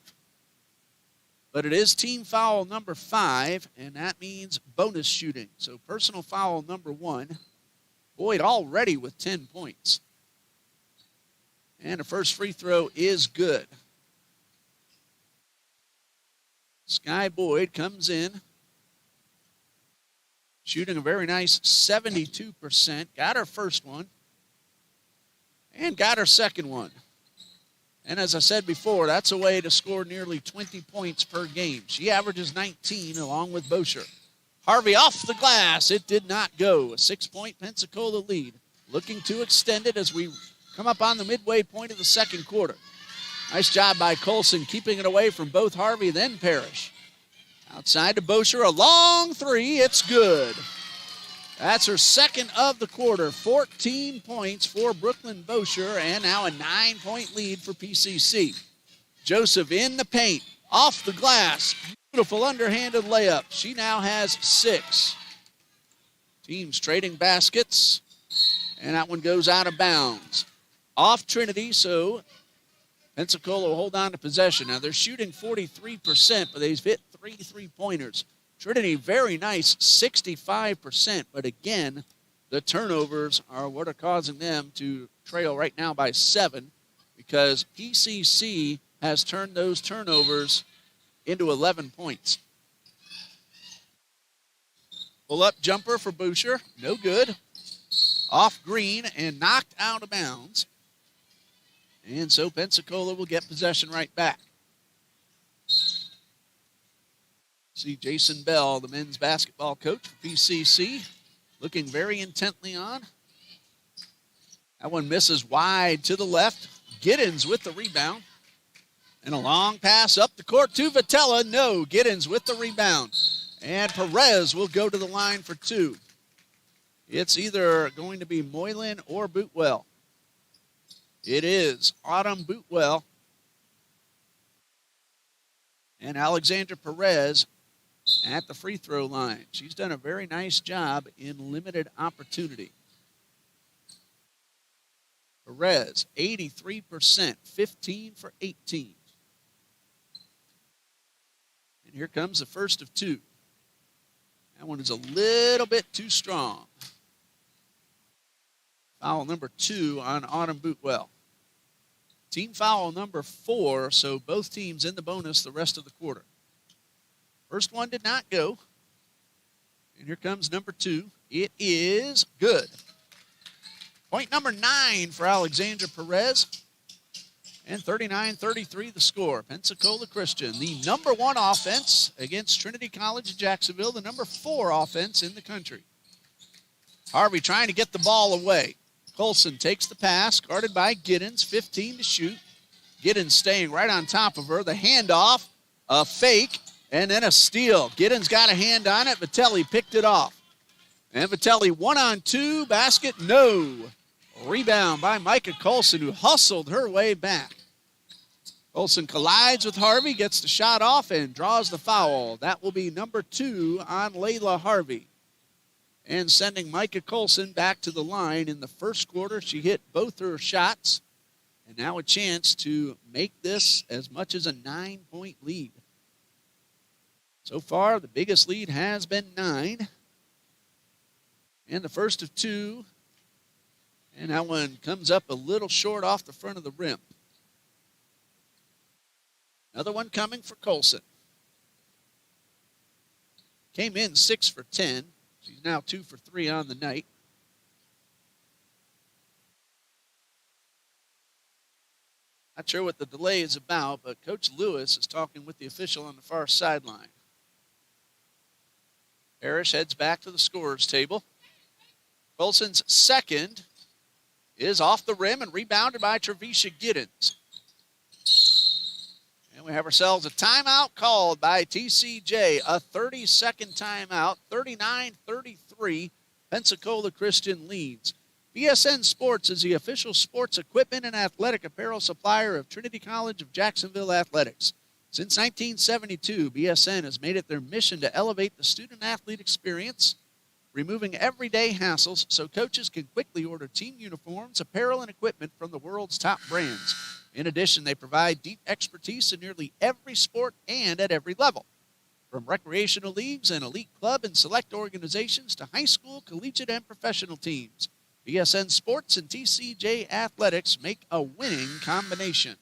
But it is team foul number 5, and that means bonus shooting. So personal foul number 1. Boyd already with 10 points. And the first free throw is good. Sky Boyd comes in, shooting a very nice 72%. Got her first one and got her second one. And as I said before, that's a way to score nearly 20 points per game. She averages 19 along with Bosher. Harvey off the glass. It did not go. A 6-point Pensacola lead. Looking to extend it as we come up on the midway point of the second quarter. Nice job by Colson keeping it away from both Harvey then Parrish. Outside to Bosher, a long 3. It's good. That's her 2nd of the quarter. 14 points for Brooklyn Bosher, and now a 9-point lead for PCC. Joseph in the paint, off the glass. Beautiful underhanded layup. She now has 6. Teams trading baskets, and that one goes out of bounds. Off Trinity, so Pensacola will hold on to possession. Now they're shooting 43%, but they've hit 3 3-pointers. Trinity, very nice, 65%. But again, the turnovers are what are causing them to trail right now by 7, because PCC has turned those turnovers into 11 points. Pull-up jumper for Boucher. No good. Off green and knocked out of bounds. And so Pensacola will get possession right back. See Jason Bell, the men's basketball coach for PCC, looking very intently on. That one misses wide to the left. Giddens with the rebound. And a long pass up the court to Vitella. No, Giddens with the rebound. And Perez will go to the line for two. It's either going to be Moylan or Bootwell. It is Autumn Bootwell. And Alexandra Perez at the free throw line. She's done a very nice job in limited opportunity. Perez, 83%, 15 for 18. And here comes the first of two. That one is a little bit too strong. Foul number 2 on Autumn Bootwell. Team foul number 4, so both teams in the bonus the rest of the quarter. First one did not go. And here comes number 2. It is good. Point number 9 for Alexandra Perez. And 39-33 the score. Pensacola Christian, the number 1 offense against Trinity College of Jacksonville, the number 4 offense in the country. Harvey trying to get the ball away. Colson takes the pass, guarded by Giddens, 15 to shoot. Giddens staying right on top of her. The handoff, a fake, and then a steal. Giddens got a hand on it. Vitelli picked it off. And Vitelli 1-on-2, basket, no. Rebound by Micah Colson, who hustled her way back. Colson collides with Harvey, gets the shot off, and draws the foul. That will be number 2 on Layla Harvey. And sending Micah Colson back to the line in the first quarter. She hit both her shots. And now a chance to make this as much as a 9-point lead. So far, the biggest lead has been 9. And the first of 2. And that one comes up a little short off the front of the rim. Another one coming for Colson. Came in 6 for 10. She's now 2 for 3 on the night. Not sure what the delay is about, but Coach Lewis is talking with the official on the far sideline. Parrish heads back to the scorer's table. Colson's second is off the rim and rebounded by Trevisha Giddens. And we have ourselves a timeout called by TCJ, a 30-second timeout, 39-33, Pensacola Christian leads. BSN Sports is the official sports equipment and athletic apparel supplier of Trinity College of Jacksonville Athletics. Since 1972, BSN has made it their mission to elevate the student-athlete experience, removing everyday hassles so coaches can quickly order team uniforms, apparel, and equipment from the world's top brands. In addition, they provide deep expertise in nearly every sport and at every level. From recreational leagues and elite club and select organizations to high school, collegiate, and professional teams, BSN Sports and TCJ Athletics make a winning combination.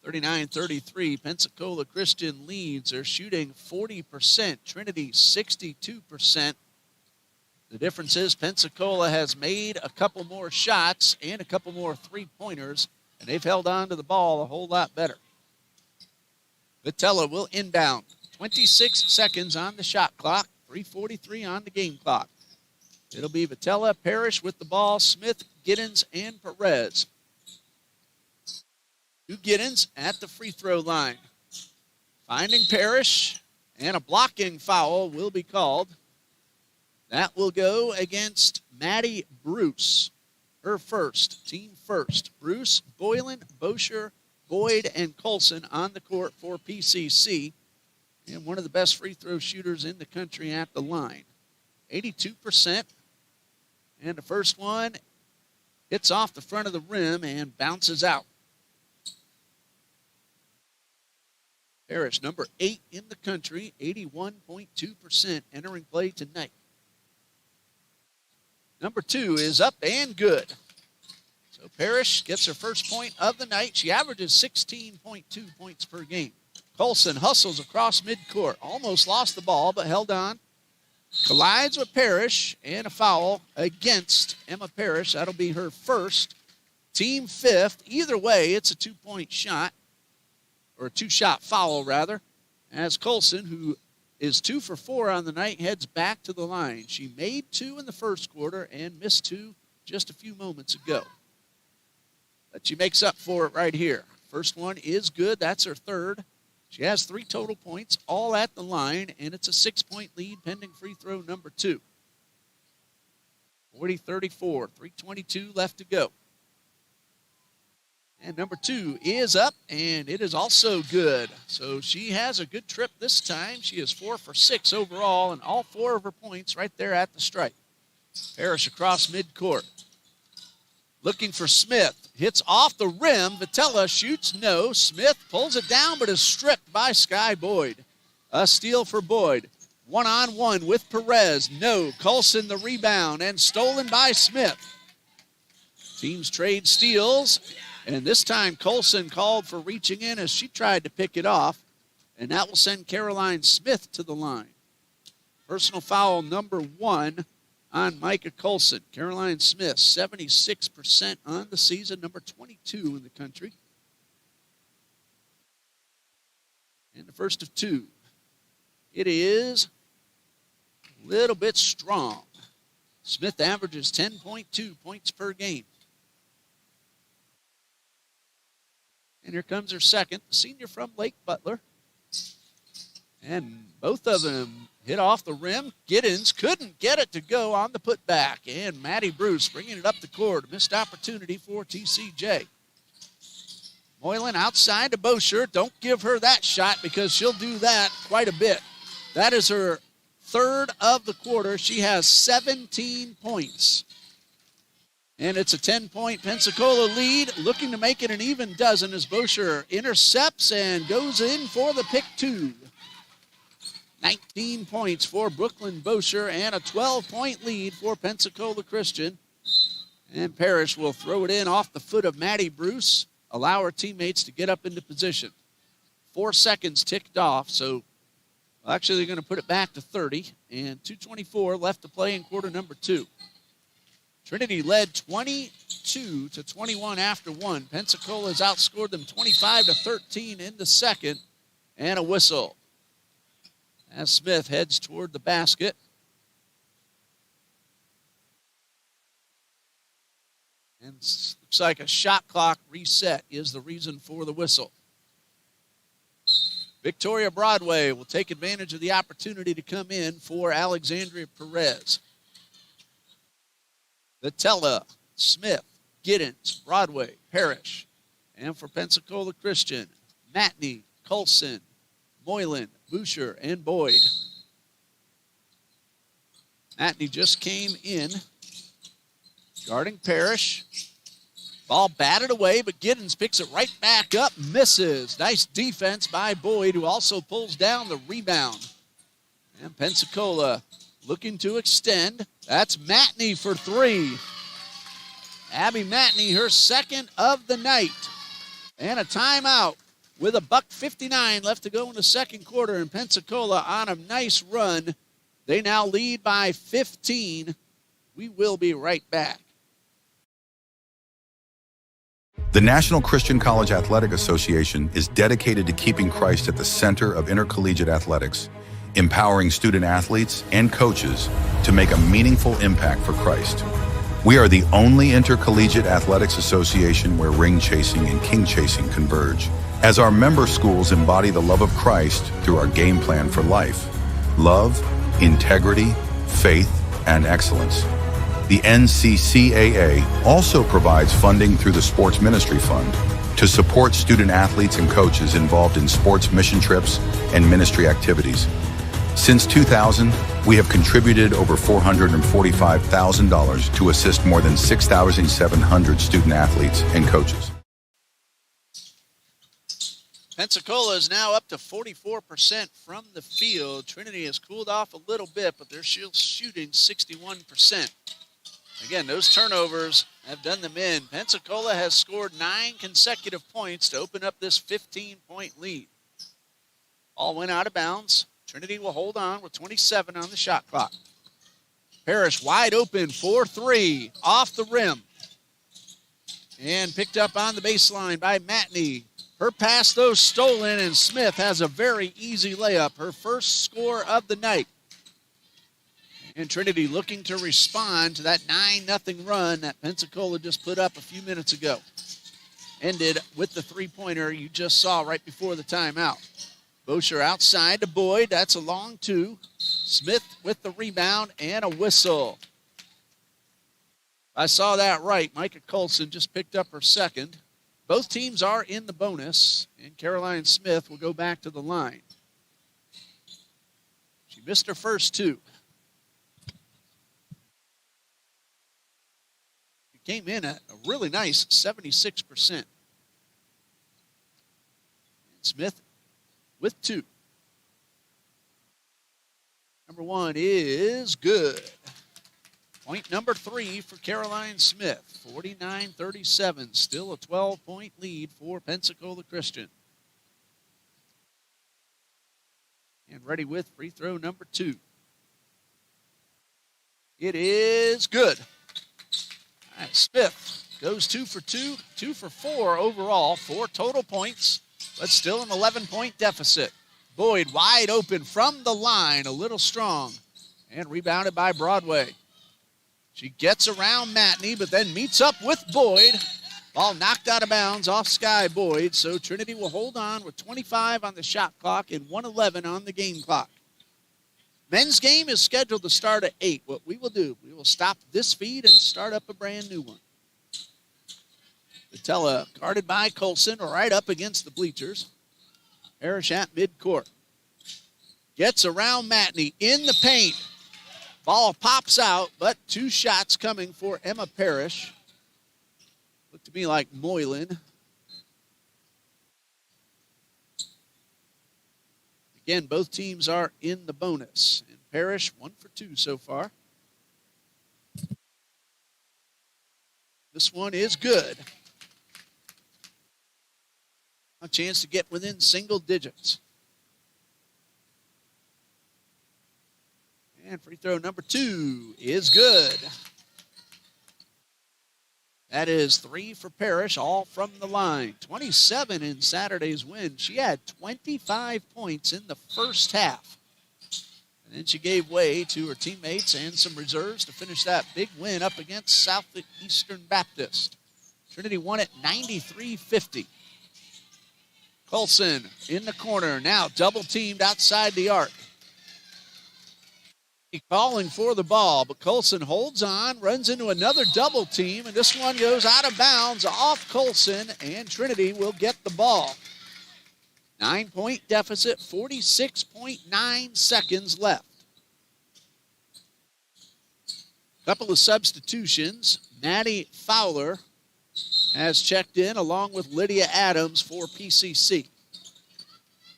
39-33, Pensacola Christian leads. They're shooting 40%, Trinity 62%. The difference is Pensacola has made a couple more shots and a couple more three-pointers, and they've held on to the ball a whole lot better. Vitella will inbound. 26 seconds on the shot clock, 3:43 on the game clock. It'll be Vitella, Parrish with the ball, Smith, Giddens, and Perez. 2 Giddens at the free throw line. Finding Parrish, and a blocking foul will be called. That will go against Maddie Bruce. Her first, team first. Bruce, Boylan, Bosher, Boyd, and Colson on the court for PCC. And one of the best free throw shooters in the country at the line. 82%. And the first one hits off the front of the rim and bounces out. Parrish, number 8 in the country, 81.2% entering play tonight. Number 2 is up and good. So Parrish gets her first point of the night. She averages 16.2 points per game. Colson hustles across midcourt. Almost lost the ball, but held on. Collides with Parrish, and a foul against Emma Parrish. That'll be her first, team fifth. Either way, it's a two-point shot, or a two-shot foul, rather, as Colson, who is 2 for 4 on the night, heads back to the line. She made 2 in the first quarter and missed 2 just a few moments ago. But she makes up for it right here. First one is good. That's her third. She has 3 total points, all at the line, and it's a 6-point lead pending free throw number 2. 40-34, 3:22 left to go. And number 2 is up, and it is also good. So she has a good trip this time. She is 4 for 6 overall, and all 4 of her points right there at the stripe. Parrish across midcourt. Looking for Smith. Hits off the rim. Vitella shoots no. Smith pulls it down, but is stripped by Sky Boyd. A steal for Boyd. 1-on-1 with Perez. No. Colson the rebound, and stolen by Smith. Teams trade steals. And this time, Colson called for reaching in as she tried to pick it off. And that will send Caroline Smith to the line. Personal foul number 1 on Micah Colson. Caroline Smith, 76% on the season, number 22 in the country. And the first of 2. It is a little bit strong. Smith averages 10.2 points per game. And here comes her second, the senior from Lake Butler. And both of them hit off the rim. Giddens couldn't get it to go on the putback. And Maddie Bruce bringing it up the court. Missed opportunity for TCJ. Moylan outside to Bosher. Don't give her that shot because she'll do that quite a bit. That is her third of the quarter. She has 17 points. And it's a 10-point Pensacola lead, looking to make it an even dozen as Bosher intercepts and goes in for the pick 2. 19 points for Brooklyn Bosher and a 12-point lead for Pensacola Christian. And Parrish will throw it in off the foot of Maddie Bruce, allow her teammates to get up into position. 4 seconds ticked off, so actually they're going to put it back to 30, and 2:24 left to play in quarter number 2. Trinity led 22-21 after 1. Pensacola has outscored them 25-13 in the second, and a whistle as Smith heads toward the basket. And looks like a shot clock reset is the reason for the whistle. Victoria Broadway will take advantage of the opportunity to come in for Alexandria Perez. Vitella, Smith, Giddens, Broadway, Parrish. And for Pensacola Christian, Matney, Colson, Moylan, Boucher, and Boyd. Matney just came in, guarding Parrish. Ball batted away, but Giddens picks it right back up, misses. Nice defense by Boyd, who also pulls down the rebound. And Pensacola looking to extend. That's Matney for 3. Abby Matney, her second of the night. And a timeout with $1:59 left to go in the second quarter. And Pensacola on a nice run. They now lead by 15. We will be right back. The National Christian College Athletic Association is dedicated to keeping Christ at the center of intercollegiate athletics, empowering student athletes and coaches to make a meaningful impact for Christ. We are the only intercollegiate athletics association where ring chasing and king chasing converge, as our member schools embody the love of Christ through our game plan for life: love, integrity, faith, and excellence. The NCCAA also provides funding through the Sports Ministry Fund to support student athletes and coaches involved in sports mission trips and ministry activities. Since 2000, we have contributed over $445,000 to assist more than 6,700 student athletes and coaches. Pensacola is now up to 44% from the field. Trinity has cooled off a little bit, but they're still shooting 61%. Again, those turnovers have done them in. Pensacola has scored 9 consecutive points to open up this 15-point lead. Ball went out of bounds. Trinity will hold on with 27 on the shot clock. Parrish wide open for three, off the rim. And picked up on the baseline by Matney. Her pass, though, stolen, and Smith has a very easy layup, her first score of the night. And Trinity looking to respond to that 9-0 run that Pensacola just put up a few minutes ago. Ended with the three-pointer you just saw right before the timeout. Bosher outside to Boyd. That's a long two. Smith with the rebound and a whistle. I saw that right. Micah Colson just picked up her second. Both teams are in the bonus, and Caroline Smith will go back to the line. She missed her first two. She came in at a really nice 76%. Smith with two. Number one is good. Point number 3 for Caroline Smith. 49-37. Still a 12-point lead for Pensacola Christian. And ready with free throw number 2. It is good. All right, Smith goes 2 for 2, 2 for 4 overall, 4 total points, but still an 11-point deficit. Boyd wide open from the line, a little strong, and rebounded by Broadway. She gets around Matney, but then meets up with Boyd. Ball knocked out of bounds off Sky Boyd, so Trinity will hold on with 25 on the shot clock and 1:11 on the game clock. Men's game is scheduled to start at 8. What we will do, we will stop this feed and start up a brand new one. Vitella guarded by Colson right up against the bleachers. Parrish at midcourt. Gets around Matney in the paint. Ball pops out, but 2 shots coming for Emma Parrish. Looked to me like Moylan. Again, both teams are in the bonus. And Parrish 1 for 2 so far. This one is good. A chance to get within single digits. And free throw number 2 is good. That is 3 for Parrish, all from the line. 27 in Saturday's win. She had 25 points in the first half. And then she gave way to her teammates and some reserves to finish that big win up against Southeastern Baptist. Trinity won it 93-50. Colson in the corner, now double teamed outside the arc. Calling for the ball, but Colson holds on, runs into another double team, and this one goes out of bounds off Colson, and Trinity will get the ball. 9-point deficit, 46.9 seconds left. Couple of substitutions. Maddie Fowler has checked in along with Lydia Adams for PCC.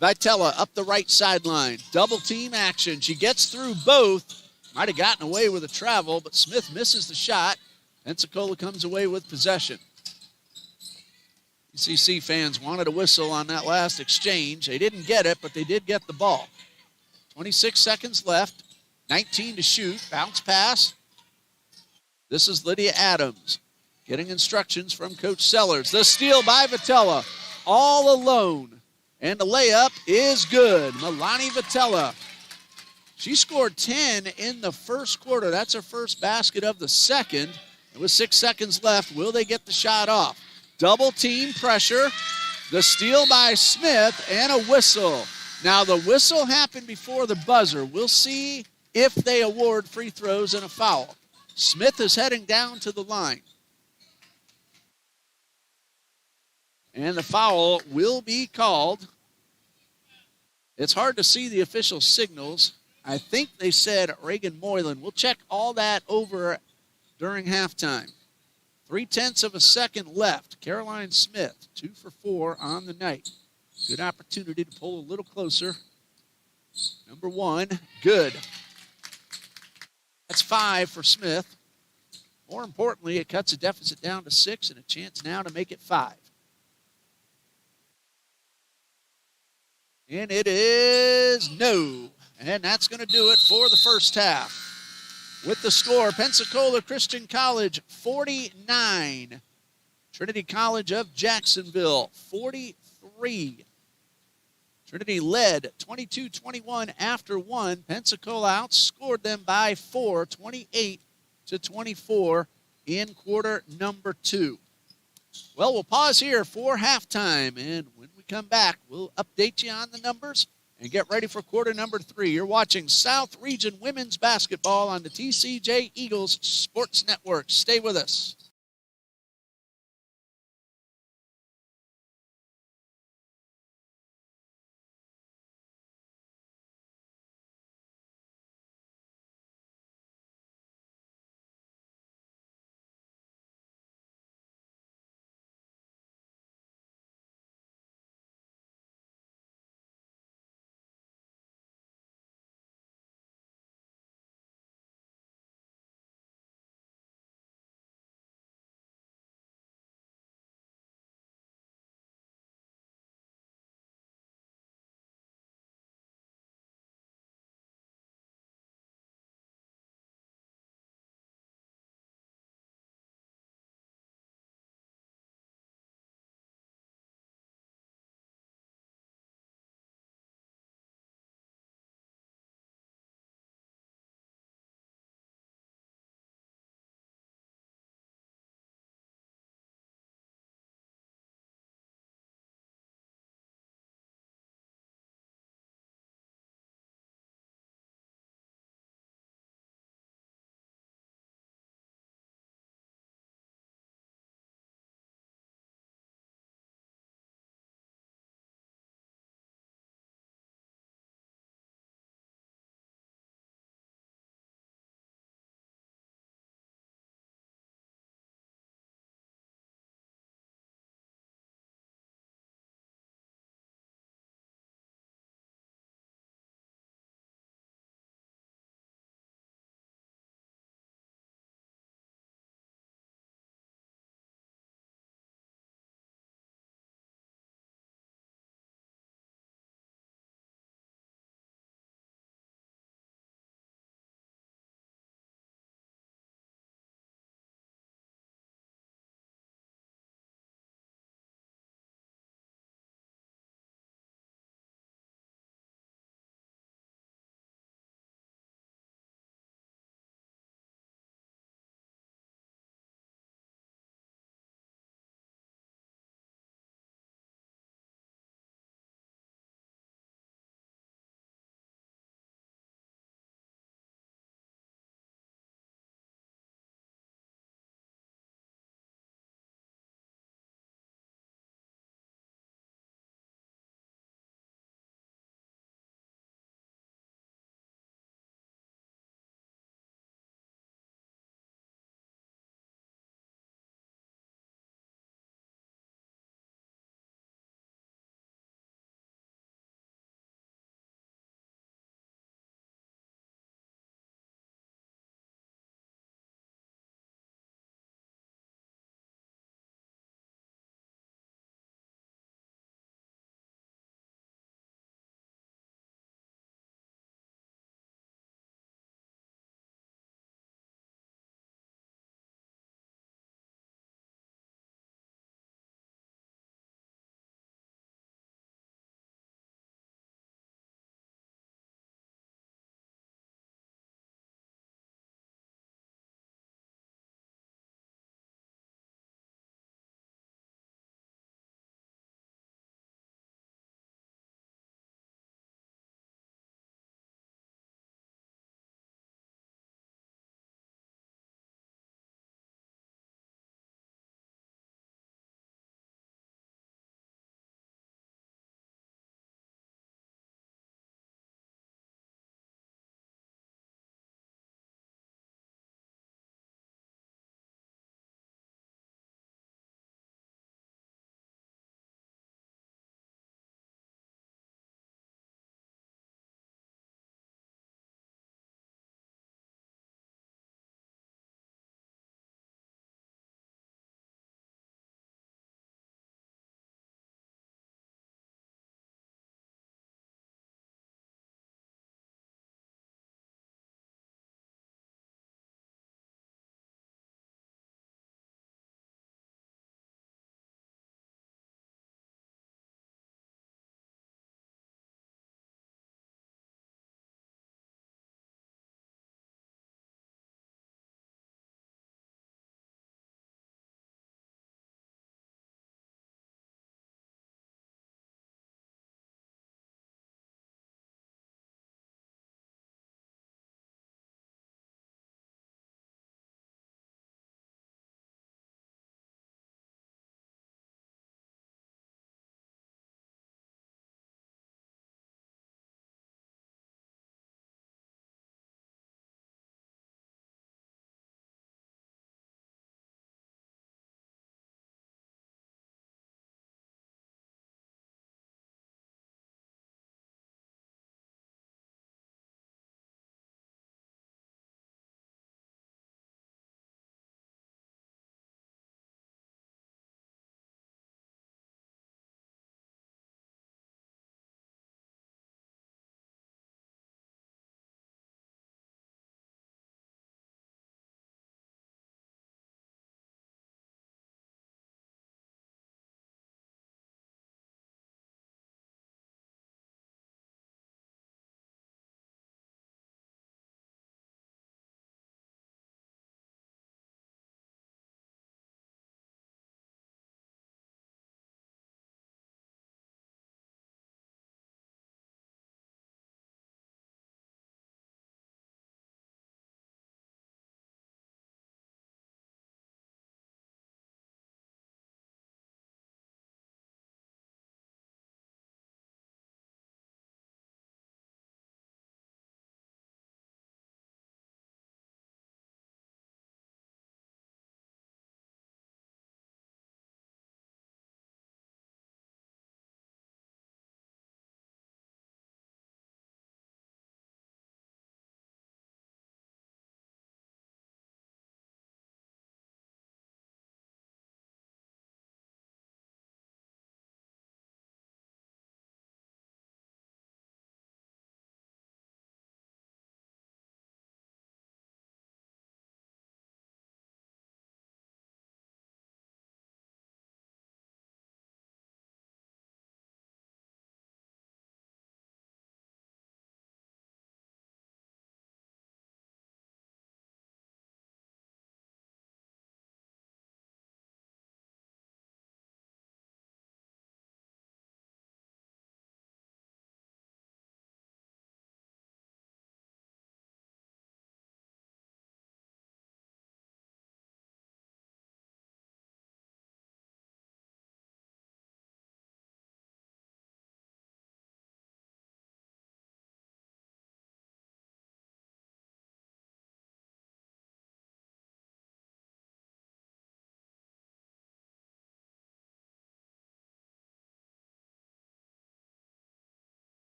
Vitella up the right sideline. Double team action. She gets through both. Might have gotten away with a travel, but Smith misses the shot. Pensacola comes away with possession. PCC fans wanted a whistle on that last exchange. They didn't get it, but they did get the ball. 26 seconds left. 19 to shoot. Bounce pass. This is Lydia Adams getting instructions from Coach Sellers. The steal by Vitella. All alone. And the layup is good. Milani Vitella. She scored 10 in the first quarter. That's her first basket of the second. And with 6 seconds left, will they get the shot off? Double team pressure. The steal by Smith and a whistle. Now the whistle happened before the buzzer. We'll see if they award free throws and a foul. Smith is heading down to the line. And the foul will be called. It's hard to see the official signals. I think they said Reagan Moylan. We'll check all that over during halftime. 0.3 of a second left. Caroline Smith, 2 for 4 on the night. Good opportunity to pull a little closer. Number 1, good. That's 5 for Smith. More importantly, it cuts a deficit down to 6 and a chance now to make it 5. And it is no. And that's going to do it for the first half. With the score, Pensacola Christian College 49, Trinity College of Jacksonville 43. Trinity led 22-21 after one. Pensacola outscored them by 4, 28-24 in quarter number 2. Well, we'll pause here for halftime, and when we come back, we'll update you on the numbers and get ready for quarter number 3. You're watching South Region Women's Basketball on the TCJ Eagles Sports Network. Stay with us.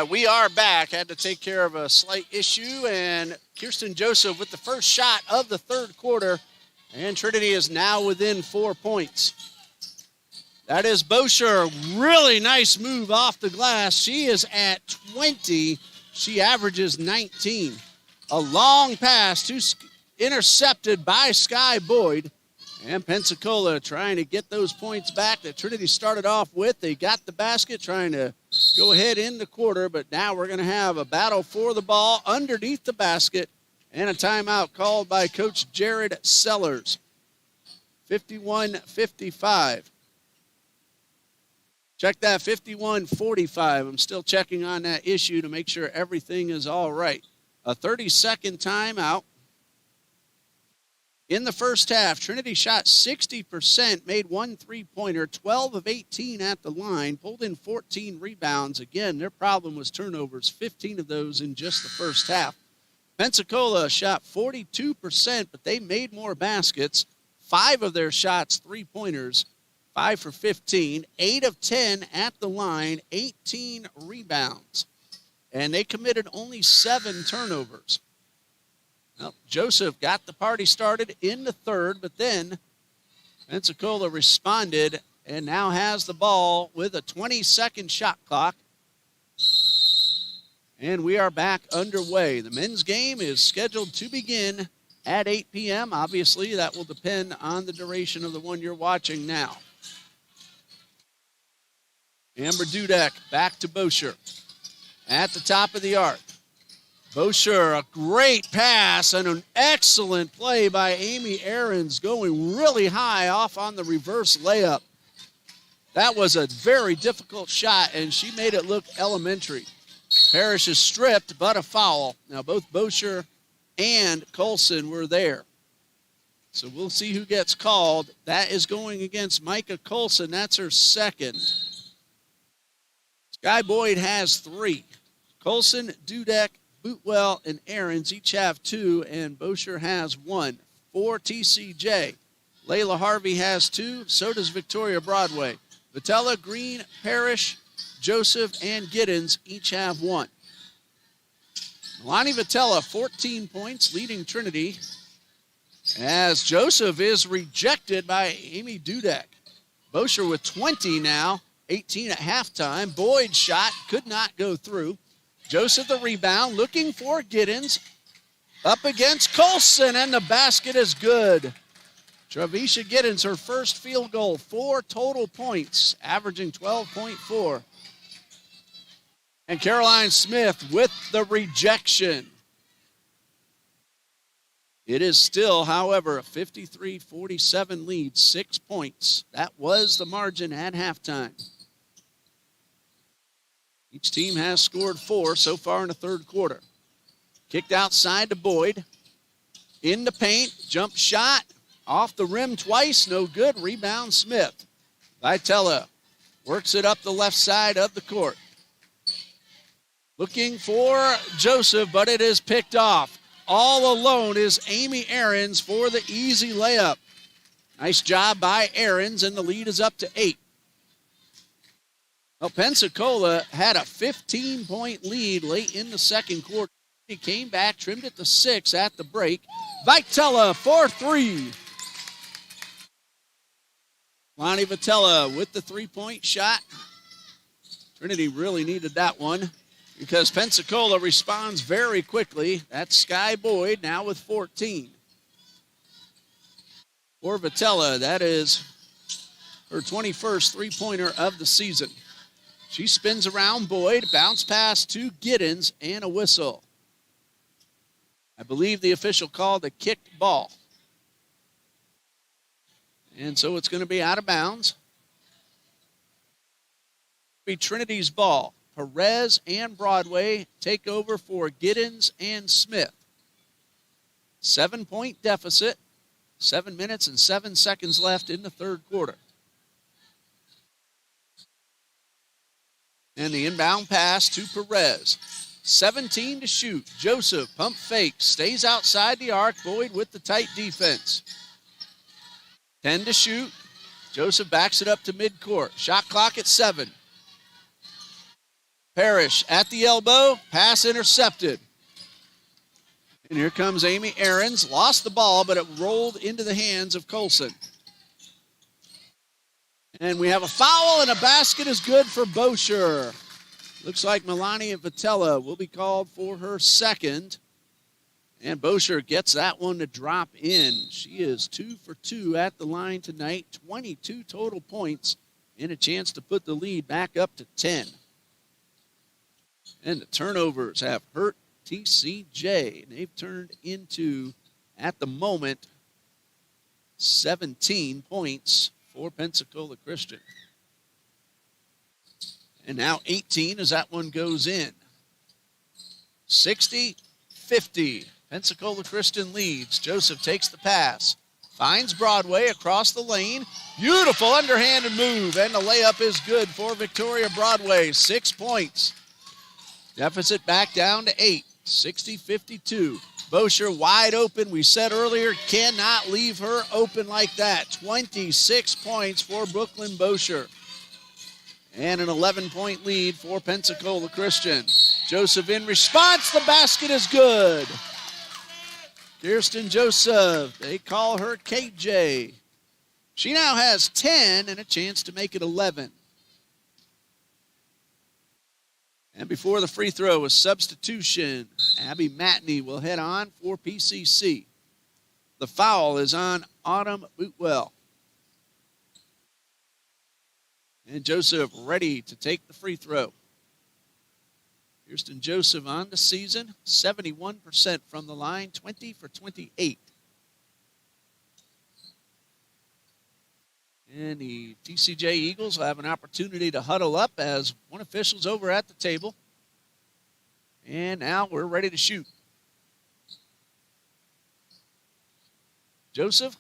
We are back. Had to take care of a slight issue, and Kirsten Joseph with the first shot of the third quarter, and Trinity is now within 4 points. That is Bosher. Really nice move off the glass. She is at 20. She averages 19. A long pass intercepted by Sky Boyd. And Pensacola trying to get those points back that Trinity started off with. They got the basket, trying to go ahead in the quarter, but now we're going to have a battle for the ball underneath the basket and a timeout called by Coach Jared Sellers. 51-55. Check that, 51-45. I'm still checking on that issue to make sure everything is all right. A 30-second timeout. In the first half, Trinity shot 60%, made 1 3-pointer, 12 of 18 at the line, pulled in 14 rebounds. Again, their problem was turnovers, 15 of those in just the first half. Pensacola shot 42%, but they made more baskets. 5 of their shots, 3-pointers, 5 for 15, 8 of 10 at the line, 18 rebounds. And they committed only 7 turnovers. Well, Joseph got the party started in the third, but then Pensacola responded and now has the ball with a 20-second shot clock. And we are back underway. The men's game is scheduled to begin at 8 p.m. Obviously, that will depend on the duration of the one you're watching now. Amber Dudek back to Bosher at the top of the arc. Bosher, a great pass and an excellent play by Amy Ahrens, going really high off on the reverse layup. That was a very difficult shot, and she made it look elementary. Parrish is stripped, but a foul. Now, both Bosher and Colson were there. So we'll see who gets called. That is going against Micah Colson. That's her second. Sky Boyd has 3. Colson, Dudek, Bootwell, and Ahrens each have 2, and Bosher has 1. For TCJ, Layla Harvey has 2, so does Victoria Broadway. Vitella, Green, Parrish, Joseph, and Giddens each have 1. Milani Vitella, 14 points, leading Trinity, as Joseph is rejected by Amy Dudek. Bosher with 20 now, 18 at halftime. Boyd's shot could not go through. Joseph the rebound, looking for Giddens. Up against Colson, and the basket is good. Travisha Giddens, her first field goal, 4 total points, averaging 12.4. And Caroline Smith with the rejection. It is still, however, a 53-47 lead, 6 points. That was the margin at halftime. Each team has scored 4 so far in the third quarter. Kicked outside to Boyd. In the paint, jump shot. Off the rim twice, no good. Rebound Smith. Vitella works it up the left side of the court. Looking for Joseph, but it is picked off. All alone is Amy Ahrens for the easy layup. Nice job by Ahrens, and the lead is up to 8. Well, Pensacola had a 15-point lead late in the second quarter. He came back, trimmed it to 6 at the break. Vitella for 3. Lonnie Vitella with the 3-point shot. Trinity really needed that one because Pensacola responds very quickly. That's Sky Boyd now with 14. For Vitella, that is her 21st 3-pointer of the season. She spins around Boyd, bounce pass to Giddens, and a whistle. I believe the official called a kicked ball. And so it's going to be out of bounds. Be Trinity's ball. Perez and Broadway take over for Giddens and Smith. 7-point deficit. 7 minutes and 7 seconds left in the third quarter. And the inbound pass to Perez. 17 to shoot. Joseph, pump fake, stays outside the arc. Boyd with the tight defense. 10 to shoot. Joseph backs it up to midcourt. Shot clock at 7. Parrish at the elbow, pass intercepted. And here comes Amy Ahrens. Lost the ball, but it rolled into the hands of Colson. And we have a foul, and a basket is good for Bosher. Looks like Melania Vitella will be called for her second. And Bosher gets that one to drop in. She is 2 for 2 at the line tonight. 22 total points and a chance to put the lead back up to 10. And the turnovers have hurt TCJ. They've turned into, at the moment, 17 points for Pensacola Christian. And now 18 as that one goes in. 60-50. Pensacola Christian leads. Joseph takes the pass. Finds Broadway across the lane. Beautiful underhanded move. And the layup is good for Victoria Broadway. 6 points. Deficit back down to 8. 60-52. Bosher wide open. We said earlier, cannot leave her open like that. 26 points for Brooklyn Bosher. And an 11-point lead for Pensacola Christian. Joseph in response. The basket is good. Kirsten Joseph. They call her KJ. She now has 10 and a chance to make it 11. And before the free throw, a substitution. Abby Matney will head on for PCC. The foul is on Autumn Bootwell. And Joseph ready to take the free throw. Kirsten Joseph on the season, 71% from the line, 20 for 28. And the TCJ Eagles will have an opportunity to huddle up as one official's over at the table. And now we're ready to shoot. Joseph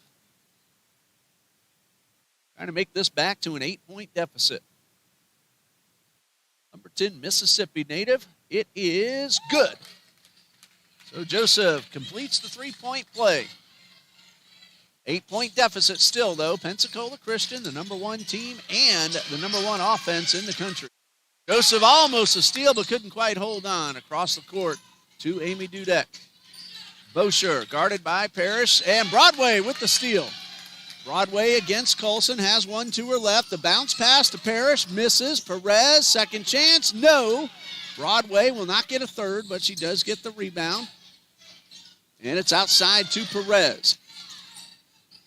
trying to make this back to an 8-point deficit. Number 10, Mississippi native. It is good. So Joseph completes the 3-point play. 8-point deficit still, though. Pensacola Christian, the number 1 team and the number 1 offense in the country. Joseph almost a steal, but couldn't quite hold on across the court to Amy Dudek. Bosher guarded by Parrish, and Broadway with the steal. Broadway against Colson, has one to her left. The bounce pass to Parrish, misses. Perez, second chance, no. Broadway will not get a third, but she does get the rebound. And it's outside to Perez.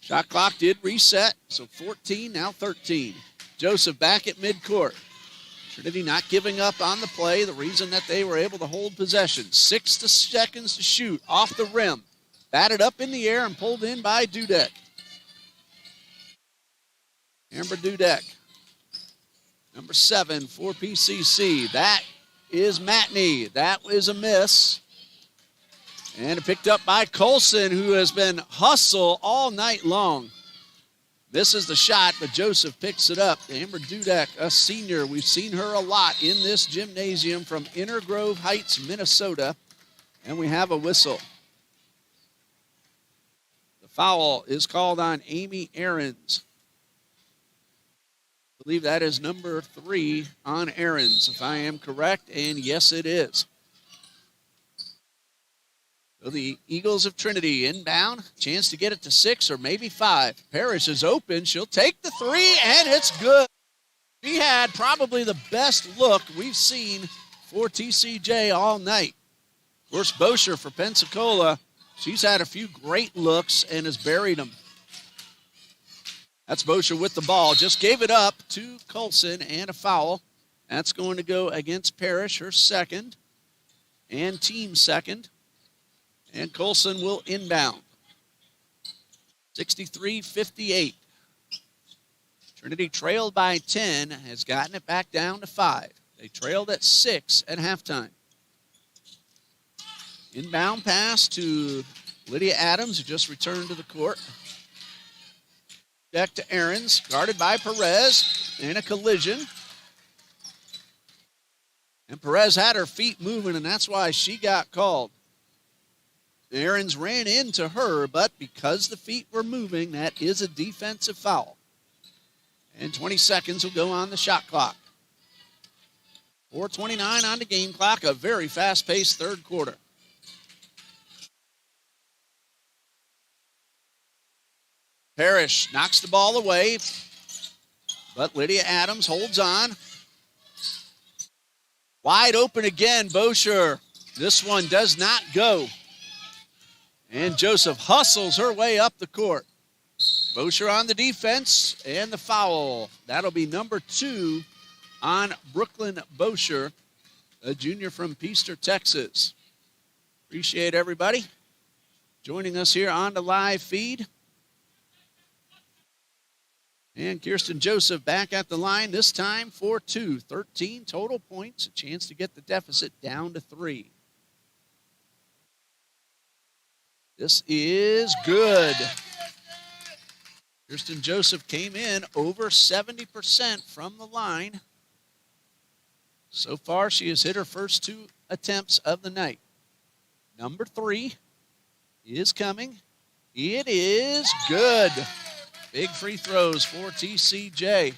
Shot clock did reset, so 14, now 13. Joseph back at midcourt. Trinity not giving up on the play, the reason that they were able to hold possession. 6 seconds to shoot, off the rim. Batted up in the air and pulled in by Dudek. Amber Dudek, number 7 for PCC. That is Matney. That is a miss. And picked up by Colson, who has been hustle all night long. This is the shot, but Joseph picks it up. Amber Dudek, a senior. We've seen her a lot in this gymnasium from Inner Grove Heights, Minnesota. And we have a whistle. The foul is called on Amy Ahrens. I believe that is number 3 on Ahrens, if I am correct, and yes, it is. So the Eagles of Trinity inbound, chance to get it to 6 or maybe 5. Parrish is open. She'll take the 3, and it's good. She had probably the best look we've seen for TCJ all night. Of course, Bosher for Pensacola, she's had a few great looks and has buried them. That's Bosher with the ball. Just gave it up to Colson, and a foul. That's going to go against Parrish, her second, and team second. And Colson will inbound. 63-58. Trinity trailed by 10, has gotten it back down to 5. They trailed at 6 at halftime. Inbound pass to Lydia Adams, who just returned to the court. Back to Ahrens, guarded by Perez, and a collision. And Perez had her feet moving, and that's why she got called. Ahrens ran into her, but because the feet were moving, that is a defensive foul. And 20 seconds will go on the shot clock. 4:29 on the game clock, a very fast-paced third quarter. Parrish knocks the ball away, but Lydia Adams holds on. Wide open again, Bosher. This one does not go. And Joseph hustles her way up the court. Bosher on the defense, and the foul. That'll be number 2 on Brooklyn Bosher, a junior from Peaster, Texas. Appreciate everybody joining us here on the live feed. And Kirsten Joseph back at the line, this time for 2. 13 total points, a chance to get the deficit down to 3. This is good. Kirsten Joseph came in over 70% from the line. So far, she has hit her first 2 attempts of the night. Number 3 is coming. It is good. Big free throws for TCJ.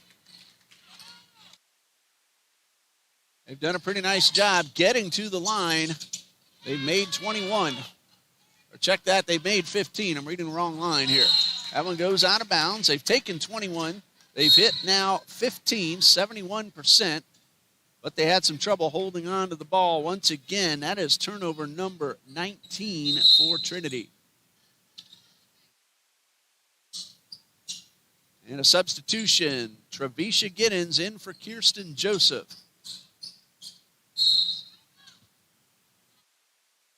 They've done a pretty nice job getting to the line. They've made 21. Or check that, they've made 15. I'm reading the wrong line here. That one goes out of bounds. They've taken 21. They've hit now 15, 71%. But they had some trouble holding on to the ball once again. That is turnover number 19 for Trinity. And a substitution. Trevisha Giddens in for Kirsten Joseph.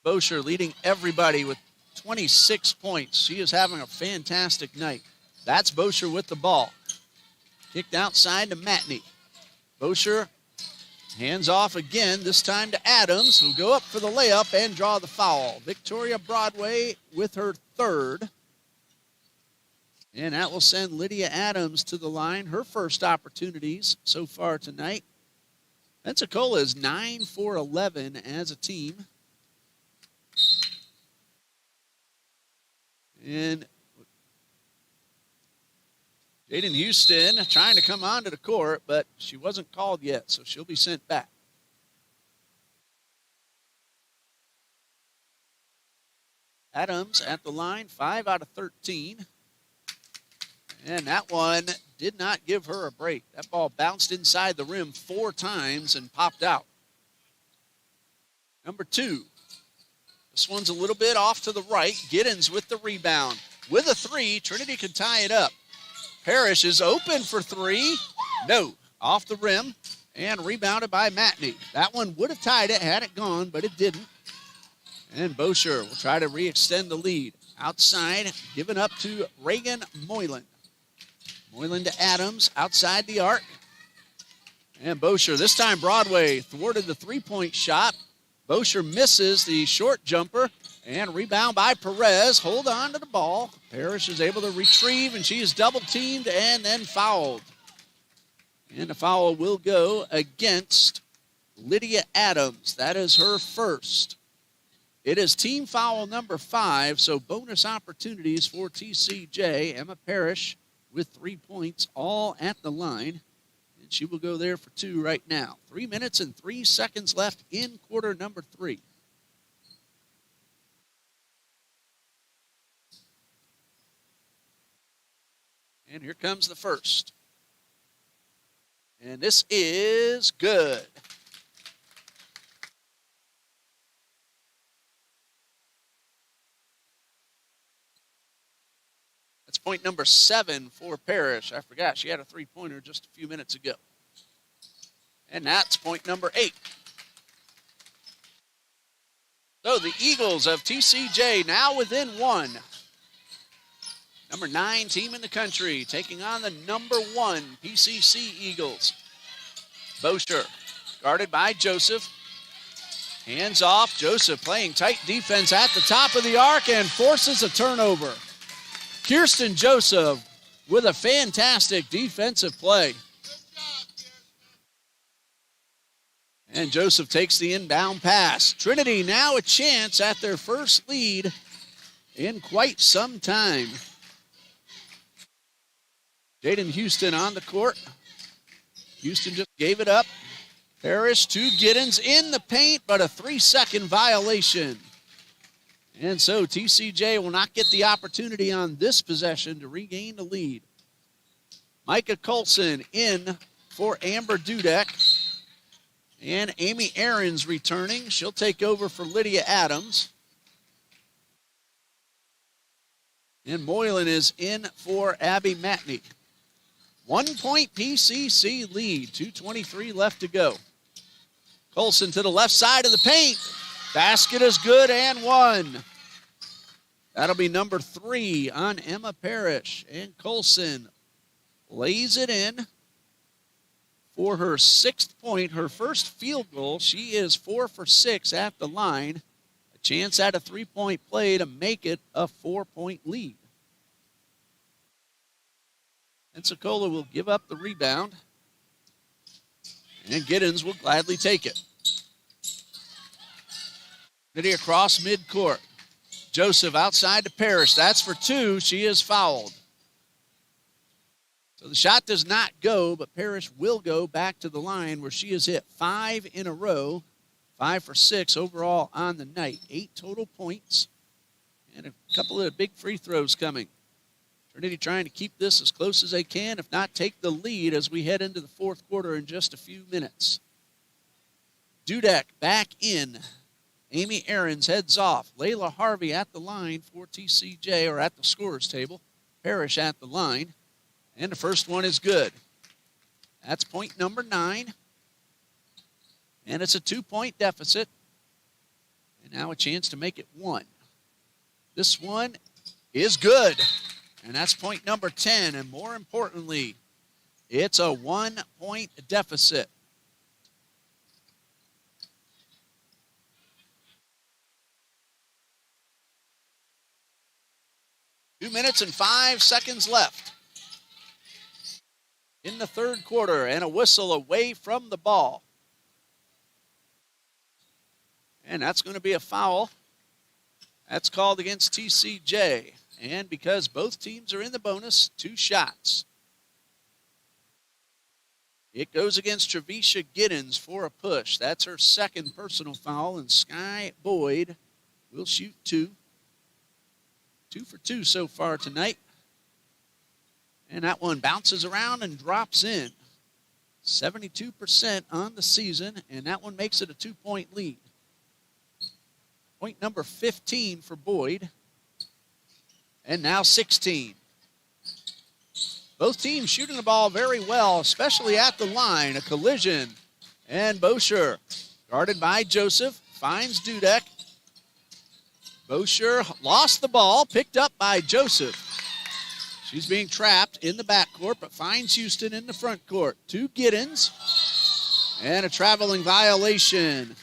Bosher leading everybody with 26 points. She is having a fantastic night. That's Bosher with the ball. Kicked outside to Matney. Bosher hands off again, this time to Adams, who'll go up for the layup and draw the foul. Victoria Broadway with her 3rd. And that will send Lydia Adams to the line, her first opportunities so far tonight. Pensacola is 9 for 11 as a team. And Jaden Houston trying to come onto the court, but she wasn't called yet, so she'll be sent back. Adams at the line, 5 out of 13. And that one did not give her a break. That ball bounced inside the rim 4 times and popped out. Number 2. This one's a little bit off to the right. Giddens with the rebound. With a 3, Trinity can tie it up. Parrish is open for 3. No, off the rim and rebounded by Matney. That one would have tied it had it gone, but it didn't. And Bosher will try to re-extend the lead. Outside, given up to Reagan Moylan. Moylan to Adams, outside the arc. And Bosher, this time Broadway, thwarted the 3-point shot. Bosher misses the short jumper, and rebound by Perez. Hold on to the ball. Parrish is able to retrieve, and she is double-teamed and then fouled. And the foul will go against Lydia Adams. That is her first. It is team foul number 5, so bonus opportunities for TCJ. Emma Parrish with 3 points, all at the line. And she will go there for 2 right now. 3 minutes and 3 seconds left in quarter number 3. And here comes the first. And this is good. That's point number 7 for Parrish. I forgot she had a 3-pointer just a few minutes ago. And that's point number 8. So the Eagles of TCJ now within 1. Number 9 team in the country taking on the number 1 PCC Eagles. Bosher guarded by Joseph. Hands off. Joseph playing tight defense at the top of the arc and forces a turnover. Kirsten Joseph with a fantastic defensive play. And Joseph takes the inbound pass. Trinity now a chance at their first lead in quite some time. Jaden Houston on the court. Houston just gave it up. Parrish to Giddens in the paint, but a 3-second violation. And so TCJ will not get the opportunity on this possession to regain the lead. Micah Colson in for Amber Dudek. And Amy Aarons returning. She'll take over for Lydia Adams. And Moylan is in for Abby Matney. 1-point PCC lead. 2:23 left to go. Colson to the left side of the paint. Basket is good and one. That'll be number 3 on Emma Parrish. And Colson lays it in for her 6th point, her first field goal. She is 4 for 6 at the line. A chance at a 3-point play to make it a 4-point lead. Pensacola will give up the rebound. And Giddens will gladly take it. Trinity across midcourt. Joseph outside to Parrish. That's for 2. She is fouled. So the shot does not go, but Parrish will go back to the line where she has hit 5 in a row. 5 for 6 overall on the night. 8 total points. And a couple of big free throws coming. Trinity trying to keep this as close as they can, if not take the lead as we head into the 4th quarter in just a few minutes. Dudek back in. Amy Aarons heads off. Layla Harvey at the line for TCJ, or at the scorer's table. Parrish at the line. And the first one is good. That's point number 9. And it's a 2-point deficit. And now a chance to make it 1. This one is good. And that's point number 10. And more importantly, it's a 1-point deficit. Two minutes and 5 seconds left in the 3rd quarter, and a whistle away from the ball. And that's going to be a foul. That's called against TCJ. And because both teams are in the bonus, 2 shots. It goes against Trevisha Giddens for a push. That's her 2nd personal foul, and Sky Boyd will shoot 2. 2 for 2 so far tonight. And that one bounces around and drops in. 72% on the season, and that one makes it a 2-point lead. Point number 15 for Boyd. And now 16. Both teams shooting the ball very well, especially at the line. A collision. And Bosher, guarded by Joseph, finds Dudek. Bosher lost the ball, picked up by Joseph. She's being trapped in the backcourt, but finds Houston in the front court. 2 Giddens. And a traveling violation.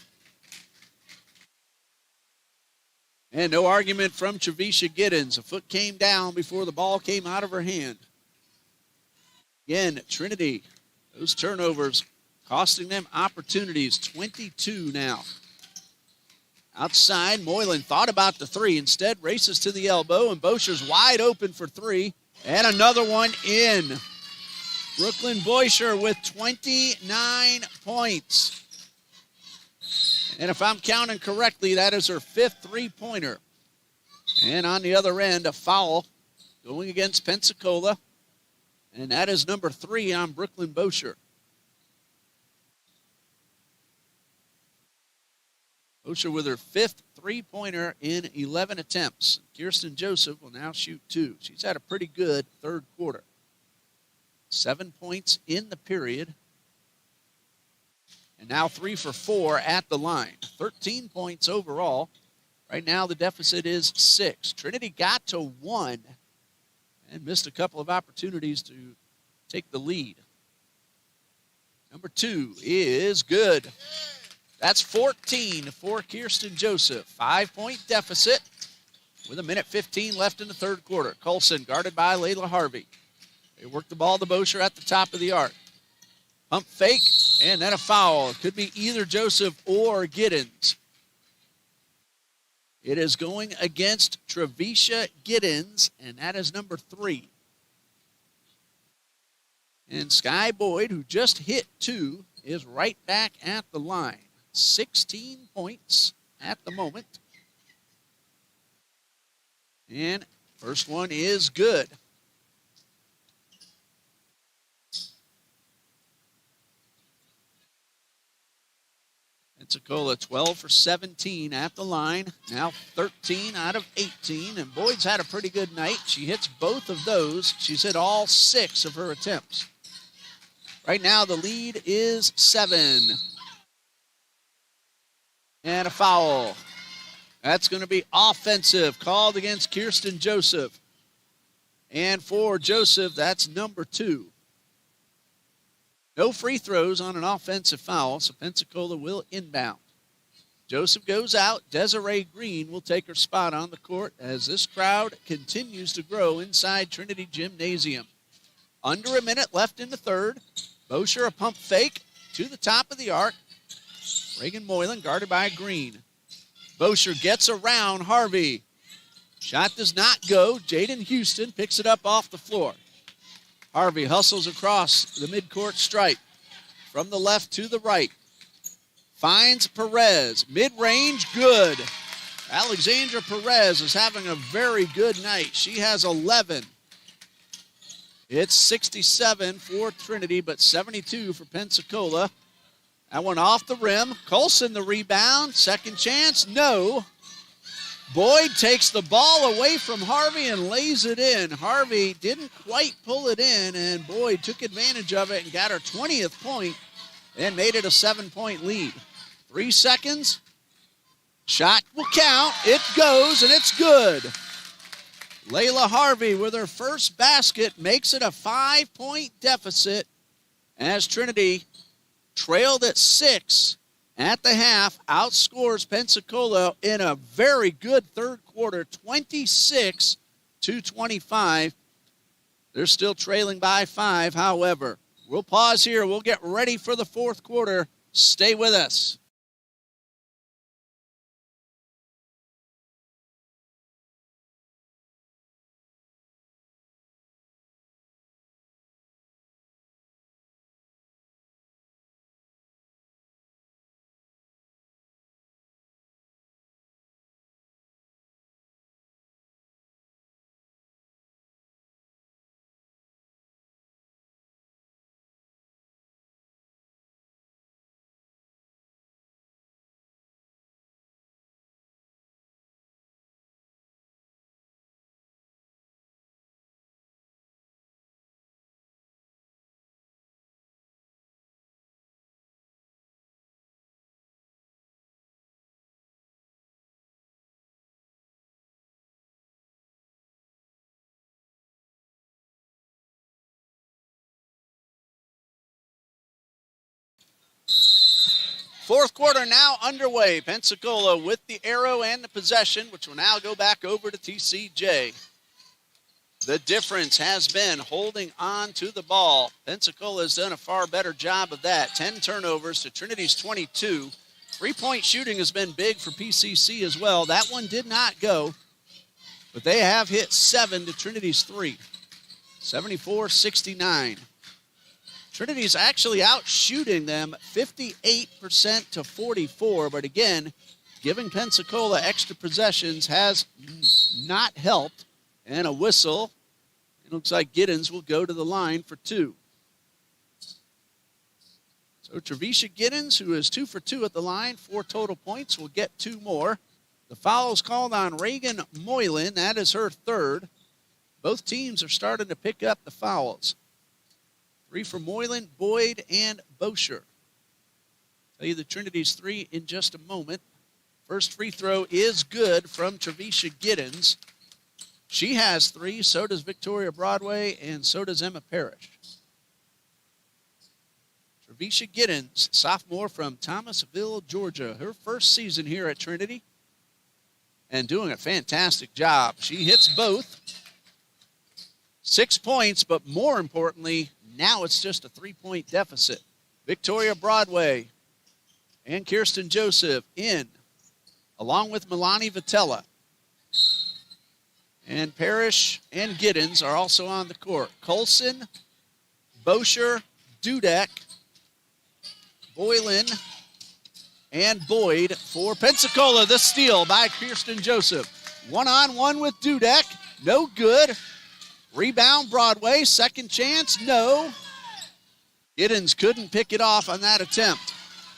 And no argument from Trevisha Giddens. A foot came down before the ball came out of her hand. Again, Trinity, those turnovers costing them opportunities. 22 now. Outside, Moylan thought about the 3. Instead, races to the elbow, and Bosher's wide open for 3. And another one in. Brooklyn Boisher with 29 points. And if I'm counting correctly, that is her 5th 3-pointer. And on the other end, a foul going against Pensacola. And that is number 3 on Brooklyn Bosher. Bosher with her 5th 3-pointer in 11 attempts. Kirsten Joseph will now shoot 2. She's had a pretty good 3rd quarter. 7 points in the period. And now 3 for 4 at the line. 13 points overall. Right now the deficit is 6. Trinity got to 1 and missed a couple of opportunities to take the lead. Number 2 is good. That's 14 for Kirsten Joseph. 5-point deficit with 1:15 left in the 3rd quarter. Colson guarded by Layla Harvey. They work the ball to Bosher at the top of the arc. Pump fake, and then a foul. It could be either Joseph or Giddens. It is going against Trevisha Giddens, and that is number 3. And Sky Boyd, who just hit 2, is right back at the line. 16 points at the moment. And first one is good. Pensacola 12 for 17 at the line. Now 13 out of 18. And Boyd's had a pretty good night. She hits both of those. She's hit all 6 of her attempts. Right now the lead is 7. And a foul. That's going to be offensive, called against Kirsten Joseph. And for Joseph, that's number 2. No free throws on an offensive foul, so Pensacola will inbound. Joseph goes out. Desiree Green will take her spot on the court as this crowd continues to grow inside Trinity Gymnasium. Under a minute left in the third. Bosher a pump fake to the top of the arc. Reagan Moylan guarded by Green. Bosher gets around Harvey. Shot does not go. Jaden Houston picks it up off the floor. Harvey hustles across the midcourt stripe from the left to the right. Finds Perez. Mid-range, good. Alexandra Perez is having a very good night. She has 11. It's 67 for Trinity, but 72 for Pensacola. That one off the rim. Colson the rebound. Second chance, no. Boyd takes the ball away from Harvey and lays it in. Harvey didn't quite pull it in, and Boyd took advantage of it and got her 20th point and made it a 7-point lead. 3 seconds. Shot will count. It goes, and it's good. Layla Harvey with her first basket makes it a 5-point deficit as Trinity trailed at 6 at the half, outscores Pensacola in a very good third quarter, 26-25. They're still trailing by 5, however. We'll pause here. We'll get ready for the fourth quarter. Stay with us. Fourth quarter now underway. Pensacola with the arrow and the possession, which will now go back over to TCJ. The difference has been holding on to the ball. Pensacola has done a far better job of that. 10 turnovers to Trinity's 22. Three-point shooting has been big for PCC as well. That one did not go, but they have hit 7 to Trinity's 3. 74-69. Trinity's actually out shooting them 58% to 44, but again, giving Pensacola extra possessions has not helped. And a whistle. It looks like Giddens will go to the line for 2. So Trevisha Giddens, who is 2 for 2 at the line, 4 total points, will get 2 more. The foul is called on Reagan Moylan. That is her 3rd. Both teams are starting to pick up the fouls. 3 for Moylan, Boyd, and Bosher. Tell you the Trinity's 3 in just a moment. First free throw is good from Trevisha Giddens. She has 3, so does Victoria Broadway, and so does Emma Parrish. Trevisha Giddens, sophomore from Thomasville, Georgia. Her first season here at Trinity, and doing a fantastic job. She hits both. 6 points, but more importantly, now it's just a 3-point deficit. Victoria Broadway and Kirsten Joseph in, along with Milani Vitella. And Parrish and Giddens are also on the court. Colson, Bosher, Dudek, Boylan and Boyd for Pensacola. The steal by Kirsten Joseph. One-on-one with Dudek. No good. Rebound, Broadway. Second chance, no. Giddens couldn't pick it off on that attempt.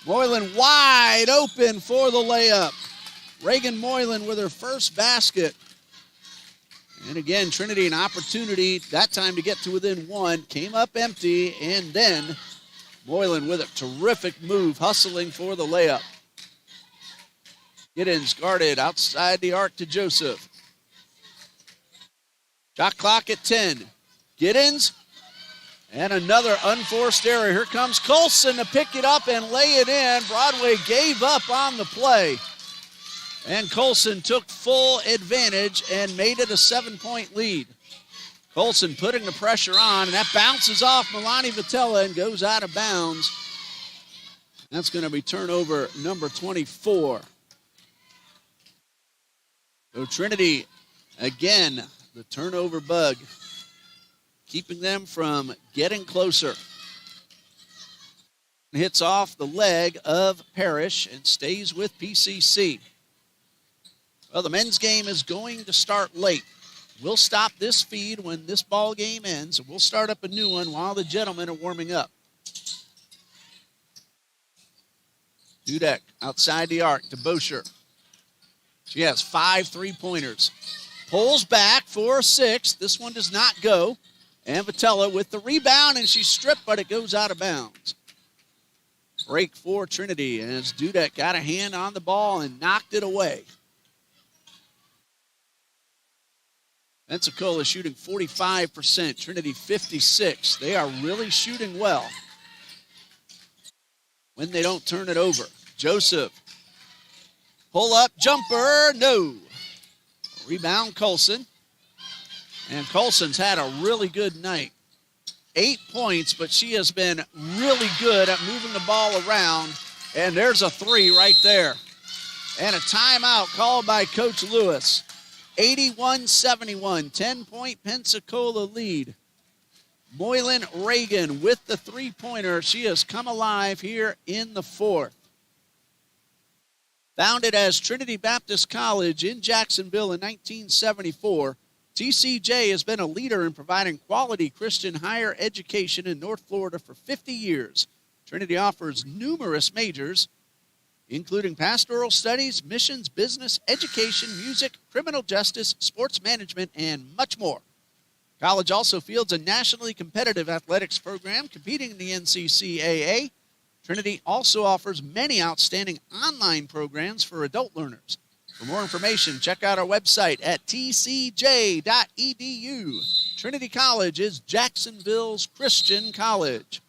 Moylan wide open for the layup. Reagan Moylan with her first basket. And again, Trinity an opportunity that time to get to within one. Came up empty, and then Moylan with a terrific move, hustling for the layup. Giddens guarded outside the arc to Joseph. Shot clock at 10. Giddens, and another unforced error. Here comes Colson to pick it up and lay it in. Broadway gave up on the play. And Colson took full advantage and made it a 7-point lead. Colson putting the pressure on, and that bounces off Milani Vitella and goes out of bounds. That's going to be turnover number 24. So Trinity, again, the turnover bug, keeping them from getting closer. Hits off the leg of Parrish and stays with PCC. Well, the men's game is going to start late. We'll stop this feed when this ball game ends, and we'll start up a new one while the gentlemen are warming up. Dudek outside the arc to Bosher. She has 5 3-pointers. Pulls back for a 6th. This one does not go. And Vitella with the rebound, and she's stripped, but it goes out of bounds. Break for Trinity as Dudek got a hand on the ball and knocked it away. Pensacola shooting 45%, Trinity 56%. They are really shooting well when they don't turn it over. Joseph, pull up, jumper, no. Rebound Colson. And Colson's had a really good night. 8 points, but she has been really good at moving the ball around. And there's a 3 right there. And a timeout called by Coach Lewis. 81-71, 10-point Pensacola lead. Moylan Reagan with the 3-pointer. She has come alive here in the 4th. Founded as Trinity Baptist College in Jacksonville in 1974, TCJ has been a leader in providing quality Christian higher education in North Florida for 50 years. Trinity offers numerous majors, including pastoral studies, missions, business, education, music, criminal justice, sports management, and much more. College also fields a nationally competitive athletics program competing in the NCCAA. Trinity also offers many outstanding online programs for adult learners. For more information, check out our website at tcj.edu. Trinity College is Jacksonville's Christian college.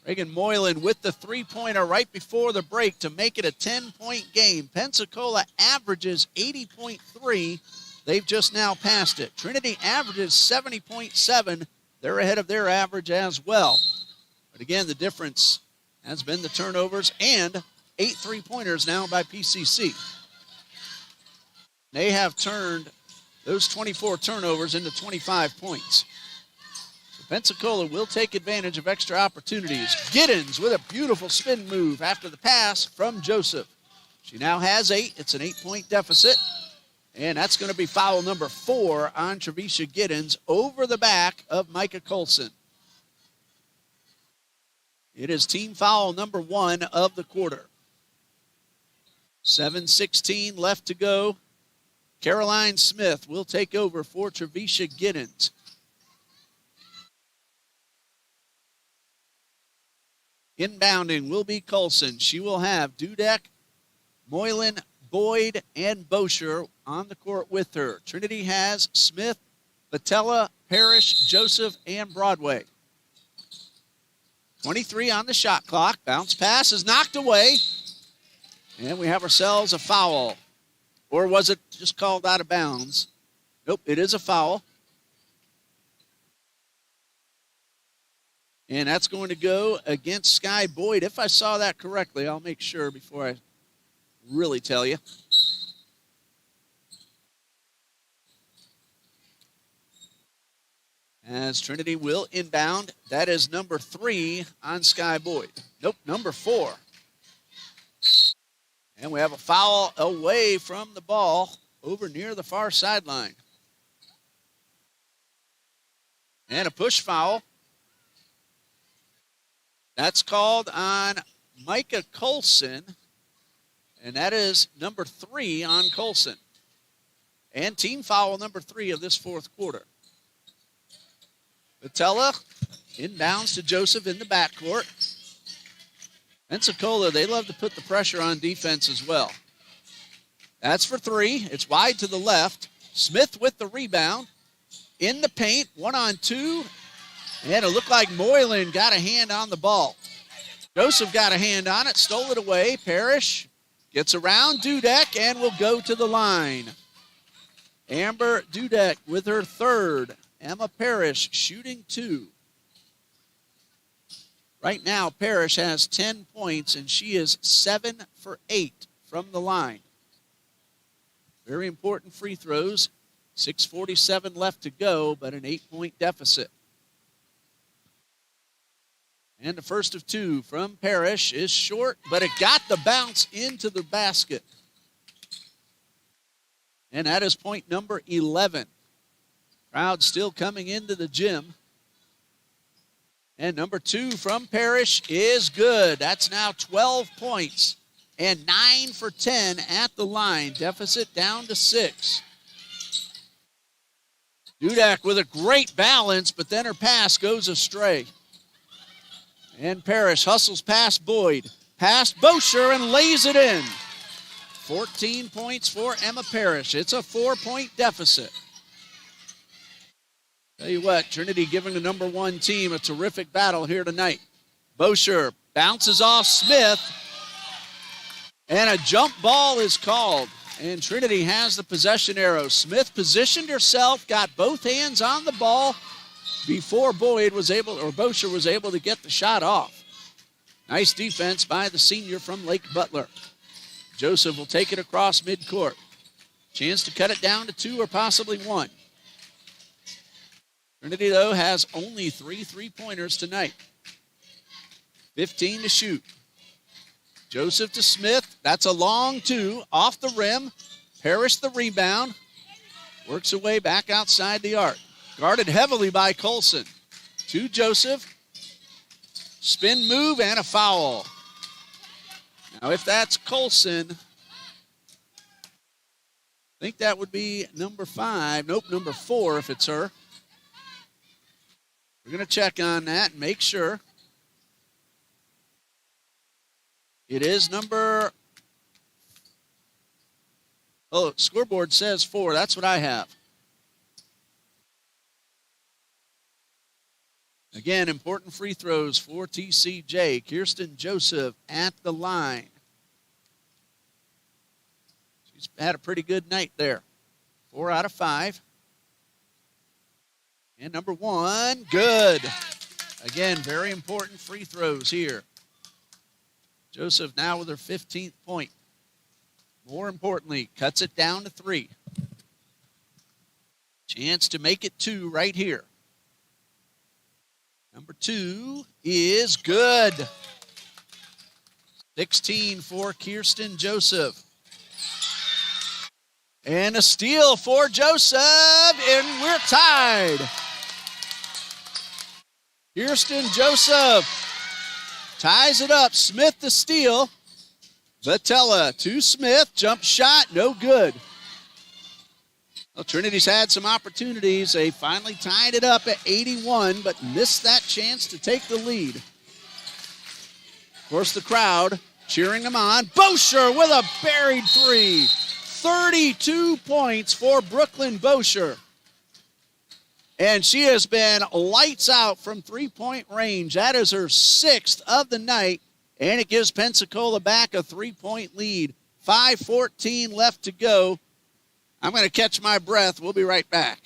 Reagan Moylan with the 3-pointer right before the break to make it a 10-point game. Pensacola averages 80.3. They've just now passed it. Trinity averages 70.7. They're ahead of their average as well. But again, the difference has been the turnovers and 8 3-pointers now by PCC. They have turned those 24 turnovers into 25 points. So Pensacola will take advantage of extra opportunities. Giddens with a beautiful spin move after the pass from Joseph. She now has 8. It's an 8-point deficit. And that's going to be foul number 4 on Trevisha Giddens over the back of Micah Colson. It is team foul number 1 of the quarter. 7:16 left to go. Caroline Smith will take over for Trevisha Giddens. Inbounding will be Colson. She will have Dudek, Moylan, Boyd, and Bosher on the court with her. Trinity has Smith, Vitella, Parrish, Joseph, and Broadway. 23 on the shot clock. Bounce pass is knocked away. And we have ourselves a foul. Or was it just called out of bounds? Nope, it is a foul. And that's going to go against Sky Boyd. If I saw that correctly, I'll make sure before I really tell you. as Trinity will inbound. That is number 3 on Sky Boyd. Nope, number 4. And we have a foul away from the ball over near the far sideline. And a push foul. That's called on Micah Colson. And that is number 3 on Colson. And team foul number 3 of this fourth quarter. Patella inbounds to Joseph in the backcourt. Pensacola, they love to put the pressure on defense as well. That's for 3. It's wide to the left. Smith with the rebound. In the paint, 1-on-2. And it looked like Moylan got a hand on the ball. Joseph got a hand on it, stole it away. Parrish gets around Dudek and will go to the line. Amber Dudek with her 3rd. Emma Parrish shooting 2. Right now, Parrish has 10 points, and she is 7 for 8 from the line. Very important free throws. 6:47 left to go, but an 8-point deficit. And the first of 2 from Parrish is short, but it got the bounce into the basket. And that is point number 11. Crowd still coming into the gym. And number 2 from Parrish is good. That's now 12 points and 9 for 10 at the line. Deficit down to 6. Dudek with a great balance, but then her pass goes astray. And Parrish hustles past Boyd, past Bosher, and lays it in. 14 points for Emma Parrish. It's a 4-point deficit. Tell you what, Trinity giving the number 1 team a terrific battle here tonight. Bosher bounces off Smith, and a jump ball is called. And Trinity has the possession arrow. Smith positioned herself, got both hands on the ball before Bosher was able to get the shot off. Nice defense by the senior from Lake Butler. Joseph will take it across midcourt. Chance to cut it down to 2 or possibly 1. Trinity, though, has only 3 3-pointers tonight. 15 to shoot. Joseph to Smith. That's a long 2. Off the rim. Parrish the rebound. Works away back outside the arc. Guarded heavily by Colson. To Joseph. Spin move and a foul. Now, if that's Colson, I think that would be number 5. Nope, number 4 if it's her. We're going to check on that and make sure. It is number... Oh, scoreboard says 4. That's what I have. Again, important free throws for TCJ. Kirsten Joseph at the line. She's had a pretty good night there. 4 out of 5. And number 1, good. Again, very important free throws here. Joseph now with her 15th point. More importantly, cuts it down to 3. Chance to make it 2 right here. Number 2 is good. 16 for Kirsten Joseph. And a steal for Joseph, and we're tied. Kirsten Joseph ties it up. Smith the steal. Vatella to Smith. Jump shot, no good. Well, Trinity's had some opportunities. They finally tied it up at 81, but missed that chance to take the lead. Of course, the crowd cheering them on. Bosher with a buried 3. 32 points for Brooklyn Bosher. And she has been lights out from 3-point range. That is her 6th of the night, and it gives Pensacola back a 3-point lead. 5:14 left to go. I'm going to catch my breath. We'll be right back.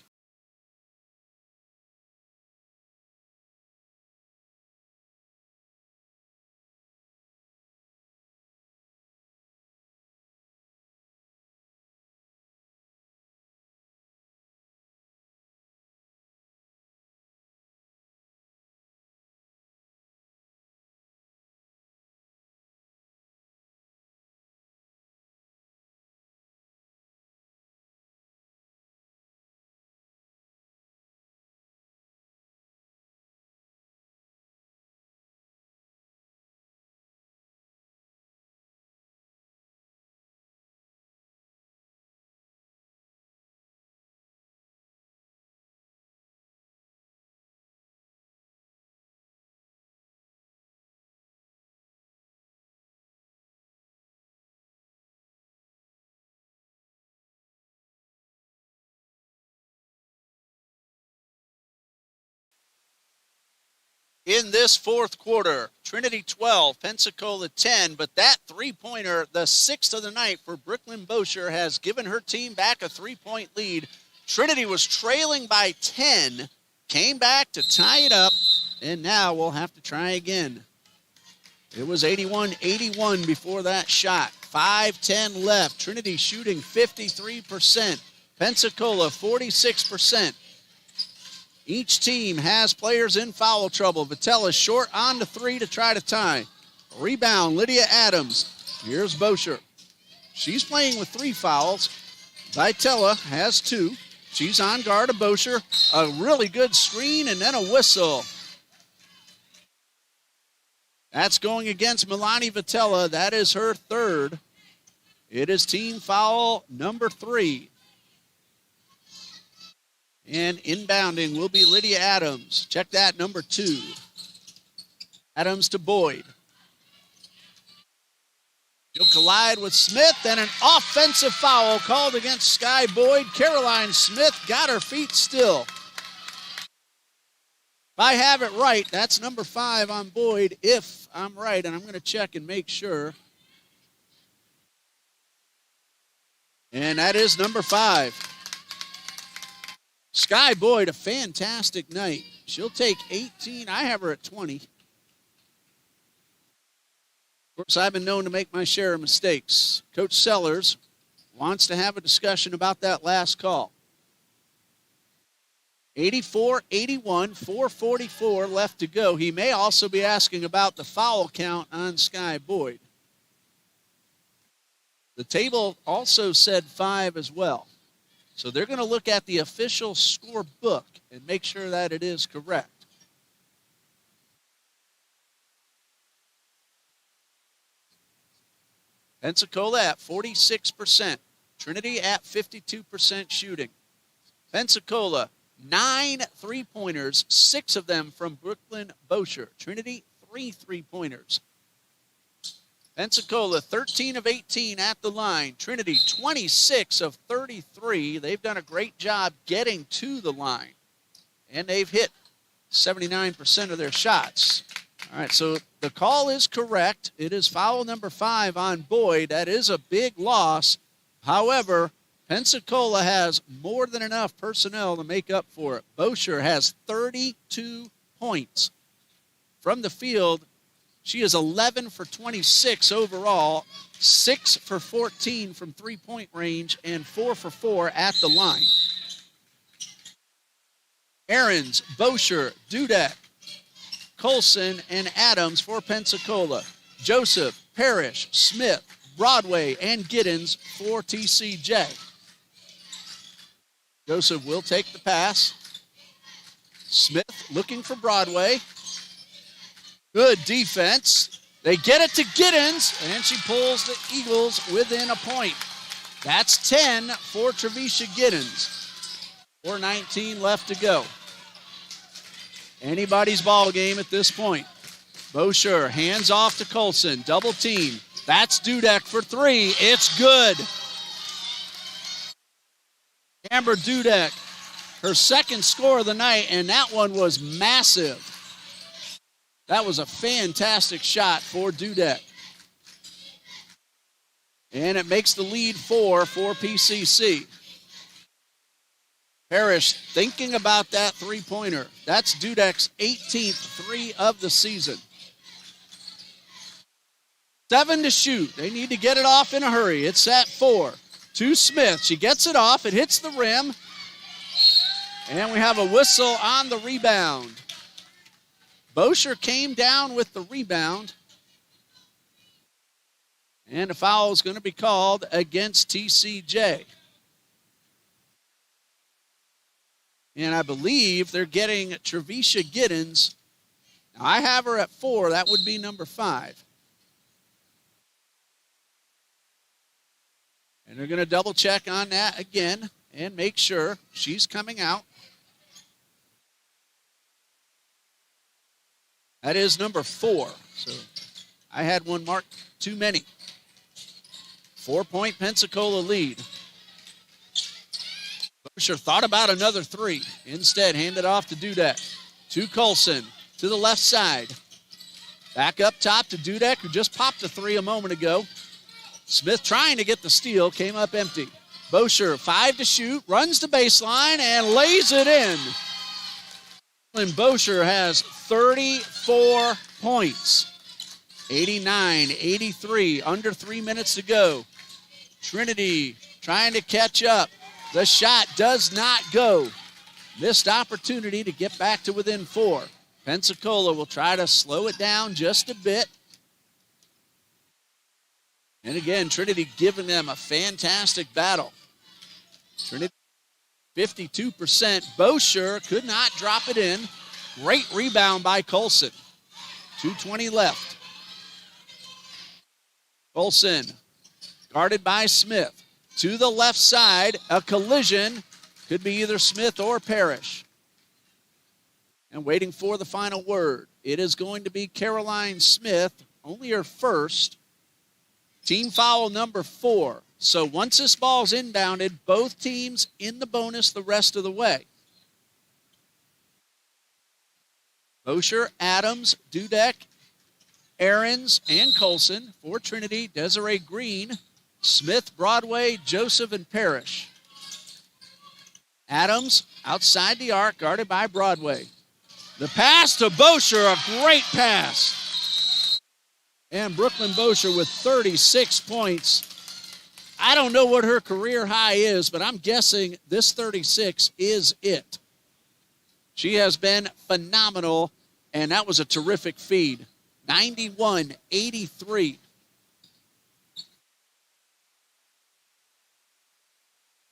in this fourth quarter. Trinity 12, Pensacola 10, but that three-pointer, the sixth of the night for Brooklyn Bosher, has given her team back a three-point lead. Trinity was trailing by 10, came back to tie it up, and now we'll have to try again. It was 81-81 before that shot. 5:10 left. Trinity shooting 53%. Pensacola 46%. Each team has players in foul trouble. Vitella short on the three to try to tie. Rebound, Lydia Adams. Here's Bosher. She's playing with 3 fouls. Vitella has 2. She's on guard of Bosher. A really good screen and then a whistle. That's going against Milani Vitella. That is her third. It is team foul number 3. And inbounding will be Lydia Adams. Check that, number 2. Adams to Boyd. She'll collide with Smith, and an offensive foul called against Sky Boyd. Caroline Smith got her feet still. If I have it right, that's number 5 on Boyd, if I'm right, and I'm going to check and make sure. And that is number 5. Sky Boyd, a fantastic night. She'll take 18. I have her at 20. Of course, I've been known to make my share of mistakes. Coach Sellers wants to have a discussion about that last call. 84-81, 4:44 left to go. He may also be asking about the foul count on Sky Boyd. The table also said 5 as well. So they're going to look at the official score book and make sure that it is correct. Pensacola at 46%. Trinity at 52% shooting. Pensacola, 9 three-pointers, 6 of them from Brooklyn Bosher. Trinity, 3 three-pointers. Pensacola, 13 of 18 at the line. Trinity, 26 of 33. They've done a great job getting to the line. And they've hit 79% of their shots. All right, so the call is correct. It is foul number 5 on Boyd. That is a big loss. However, Pensacola has more than enough personnel to make up for it. Bosher has 32 points from the field. She is 11 for 26 overall, 6 for 14 from three-point range, and 4 for 4 at the line. Ahrens, Bosher, Dudek, Colson, and Adams for Pensacola. Joseph, Parrish, Smith, Broadway, and Giddens for TCJ. Joseph will take the pass. Smith looking for Broadway. Good defense. They get it to Giddens, and she pulls the Eagles within a point. That's 10 for Trevisha Giddens. 4:19 left to go. Anybody's ball game at this point. Bosher hands off to Colson. Double team. That's Dudek for 3. It's good. Amber Dudek, her second score of the night, and that one was massive. That was a fantastic shot for Dudek. And it makes the lead 4 for PCC. Parrish thinking about that three-pointer. That's Dudek's 18th 3 of the season. 7 to shoot. They need to get it off in a hurry. It's at 4. To Smith. She gets it off. It hits the rim. And we have a whistle on the rebound. Bosher came down with the rebound. And a foul is going to be called against TCJ. And I believe they're getting Trevisha Giddens. Now, I have her at 4. That would be number 5. And they're going to double check on that again and make sure she's coming out. That is number 4. So I had one marked too many. 4-point Pensacola lead. Bosher thought about another 3. Instead, handed off to Dudek. To Colson. to the left side. Back up top to Dudek, who just popped a three a moment ago. Smith trying to get the steal, came up empty. Bosher, 5 to shoot, runs the baseline, and lays it in. And Bosher has 34 points. 89-83, under 3 minutes to go. Trinity trying to catch up. The shot does not go. Missed opportunity to get back to within 4. Pensacola will try to slow it down just a bit. And again, Trinity giving them a fantastic battle. Trinity 52%. Bosher could not drop it in. Great rebound by Colson. 2:20 left. Colson guarded by Smith. To the left side, a collision. Could be either Smith or Parrish. And waiting for the final word. It is going to be Caroline Smith, only her first. Team foul number 4. So once this ball's inbounded, both teams in the bonus the rest of the way. Bosher, Adams, Dudek, Aarons, and Colson. For Trinity, Desiree Green, Smith, Broadway, Joseph, and Parrish. Adams outside the arc, guarded by Broadway. The pass to Bosher, a great pass. And Brooklyn Bosher with 36 points. I don't know what her career high is, but I'm guessing this 36 is it. She has been phenomenal, and that was a terrific feed. 91-83.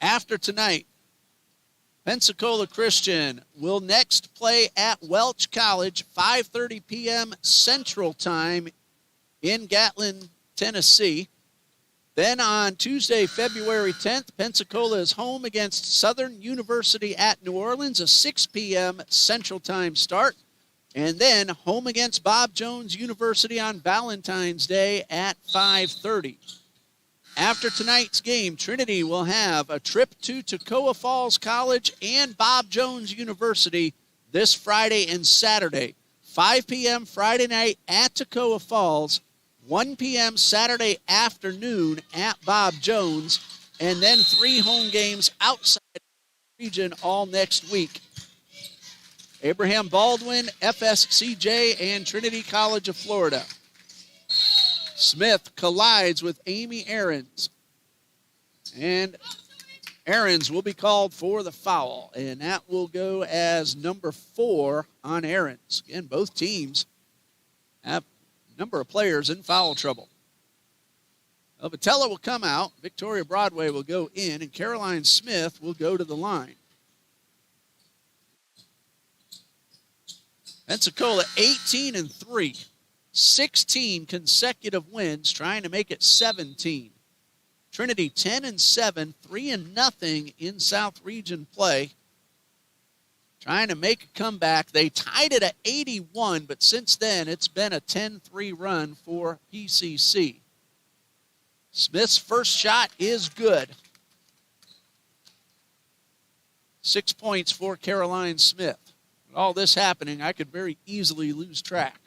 After tonight, Pensacola Christian will next play at Welch College, 5:30 p.m. Central Time in Gatlin, Tennessee. Then on Tuesday, February 10th, Pensacola is home against Southern University at New Orleans, a 6 p.m. Central Time start. And then home against Bob Jones University on Valentine's Day at 5:30. After tonight's game, Trinity will have a trip to Toccoa Falls College and Bob Jones University this Friday and Saturday. 5 p.m. Friday night at Toccoa Falls, 1 p.m. Saturday afternoon at Bob Jones, and then 3 home games outside the region all next week. Abraham Baldwin, FSCJ, and Trinity College of Florida. Smith collides with Amy Aarons. And Aarons will be called for the foul, and that will go as number 4 on Aarons. Again, both teams have a number of players in foul trouble. Vitella will come out, Victoria Broadway will go in, and Caroline Smith will go to the line. Pensacola 18-3. 16 consecutive wins, trying to make it 17. Trinity 10-7, 3-0 in South Region play. Trying to make a comeback. They tied it at 81, but since then it's been a 10-3 run for PCC. Smith's first shot is good. 6 points for Caroline Smith. With all this happening, I could very easily lose track.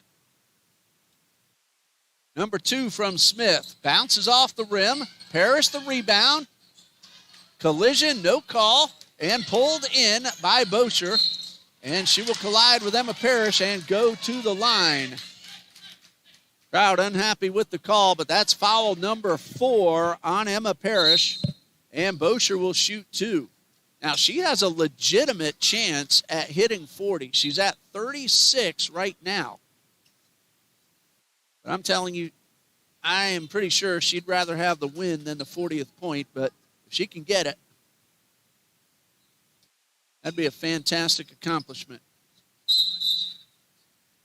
Number 2 from Smith. Bounces off the rim. Parrish the rebound. Collision, no call. And pulled in by Bosher. And she will collide with Emma Parrish and go to the line. Crowd unhappy with the call, but that's foul number 4 on Emma Parrish. And Bosher will shoot 2. Now, she has a legitimate chance at hitting 40. She's at 36 right now. But I'm telling you, I am pretty sure she'd rather have the win than the 40th point. But if she can get it, that'd be a fantastic accomplishment.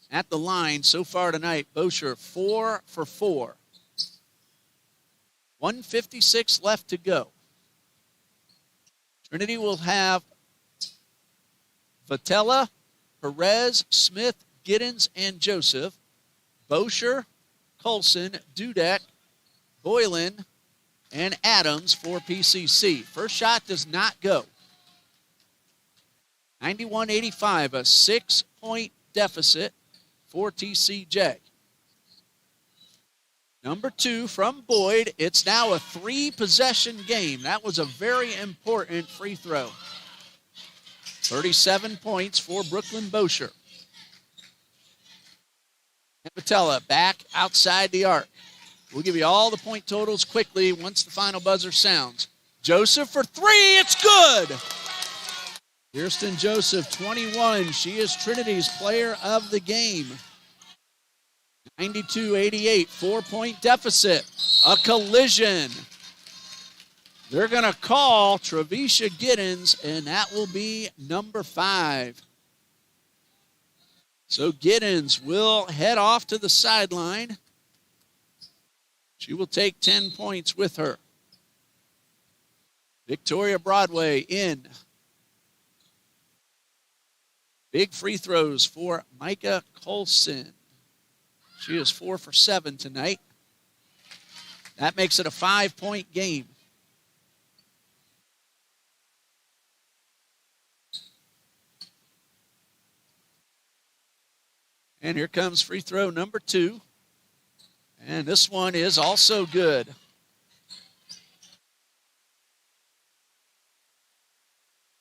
At the line so far tonight, Bosher 4 for 4. 1:56 left to go. Trinity will have Vitella, Perez, Smith, Giddens, and Joseph. Bosher, Colson, Dudek, Boylan, and Adams for PCC. First shot does not go. 91-85, a 6-point deficit. for TCJ. Number 2 from Boyd. It's now a 3-possession game. That was a very important free throw. 37 points for Brooklyn Bosher. And Patella back outside the arc. We'll give you all the point totals quickly once the final buzzer sounds. Joseph for 3. It's good. Kirsten Joseph, 21. She is Trinity's player of the game. 92-88, 4-point deficit. A collision. They're going to call Trevisha Giddens, and that will be number 5. So Giddens will head off to the sideline. She will take 10 points with her. Victoria Broadway in. Big free throws for Micah Colson. She is 4 for 7 tonight. That makes it a 5-point game. And here comes free throw number 2. And this one is also good.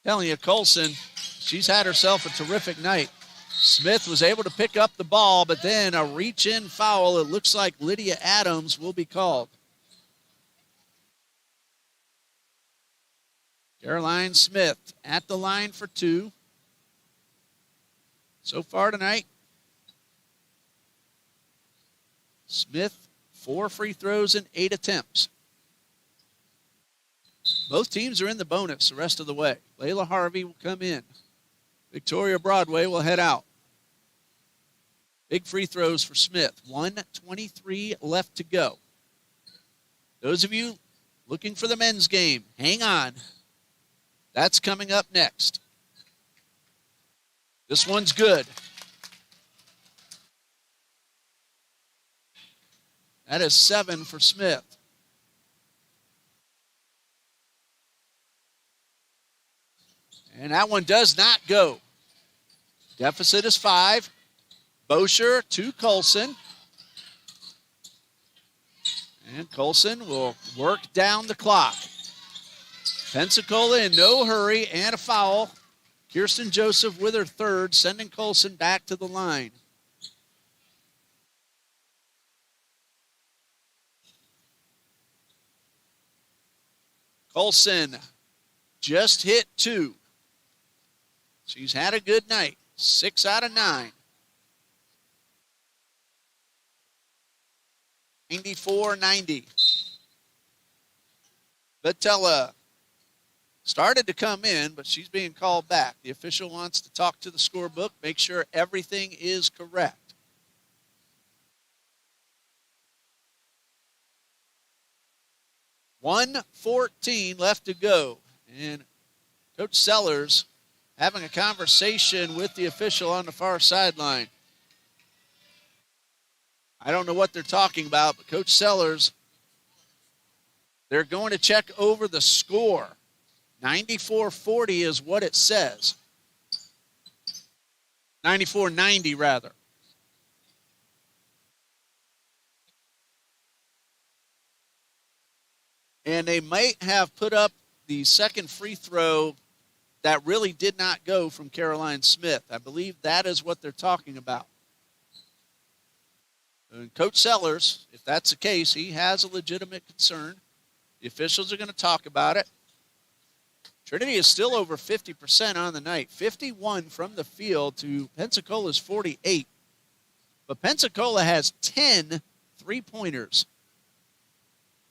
Telling you, Colson, she's had herself a terrific night. Smith was able to pick up the ball, but then a reach-in foul. It looks like Lydia Adams will be called. Caroline Smith at the line for 2. So far tonight, Smith, 4 free throws and 8 attempts. Both teams are in the bonus the rest of the way. Layla Harvey will come in. Victoria Broadway will head out. Big free throws for Smith. 1:23 left to go. Those of you looking for the men's game, hang on. That's coming up next. This one's good. That is 7 for Smith. And that one does not go. Deficit is 5. Bosher to Colson. And Colson will work down the clock. Pensacola in no hurry and a foul. Kirsten Joseph with her 3rd, sending Colson back to the line. Colson just hit 2. She's had a good night. 6 out of 9. 94-90. Vitella started to come in, but she's being called back. The official wants to talk to the scorebook, make sure everything is correct. $1:14 left to go. And Coach Sellers having a conversation with the official on the far sideline. I don't know what they're talking about, but Coach Sellers, they're going to check over the score. 94-40 is what it says. 94-90, rather. And they might have put up the second free throw that really did not go from Caroline Smith. I believe that is what they're talking about. And Coach Sellers, if that's the case, he has a legitimate concern. The officials are going to talk about it. Trinity is still over 50% on the night. 51 from the field to Pensacola's 48. But Pensacola has 10 three-pointers.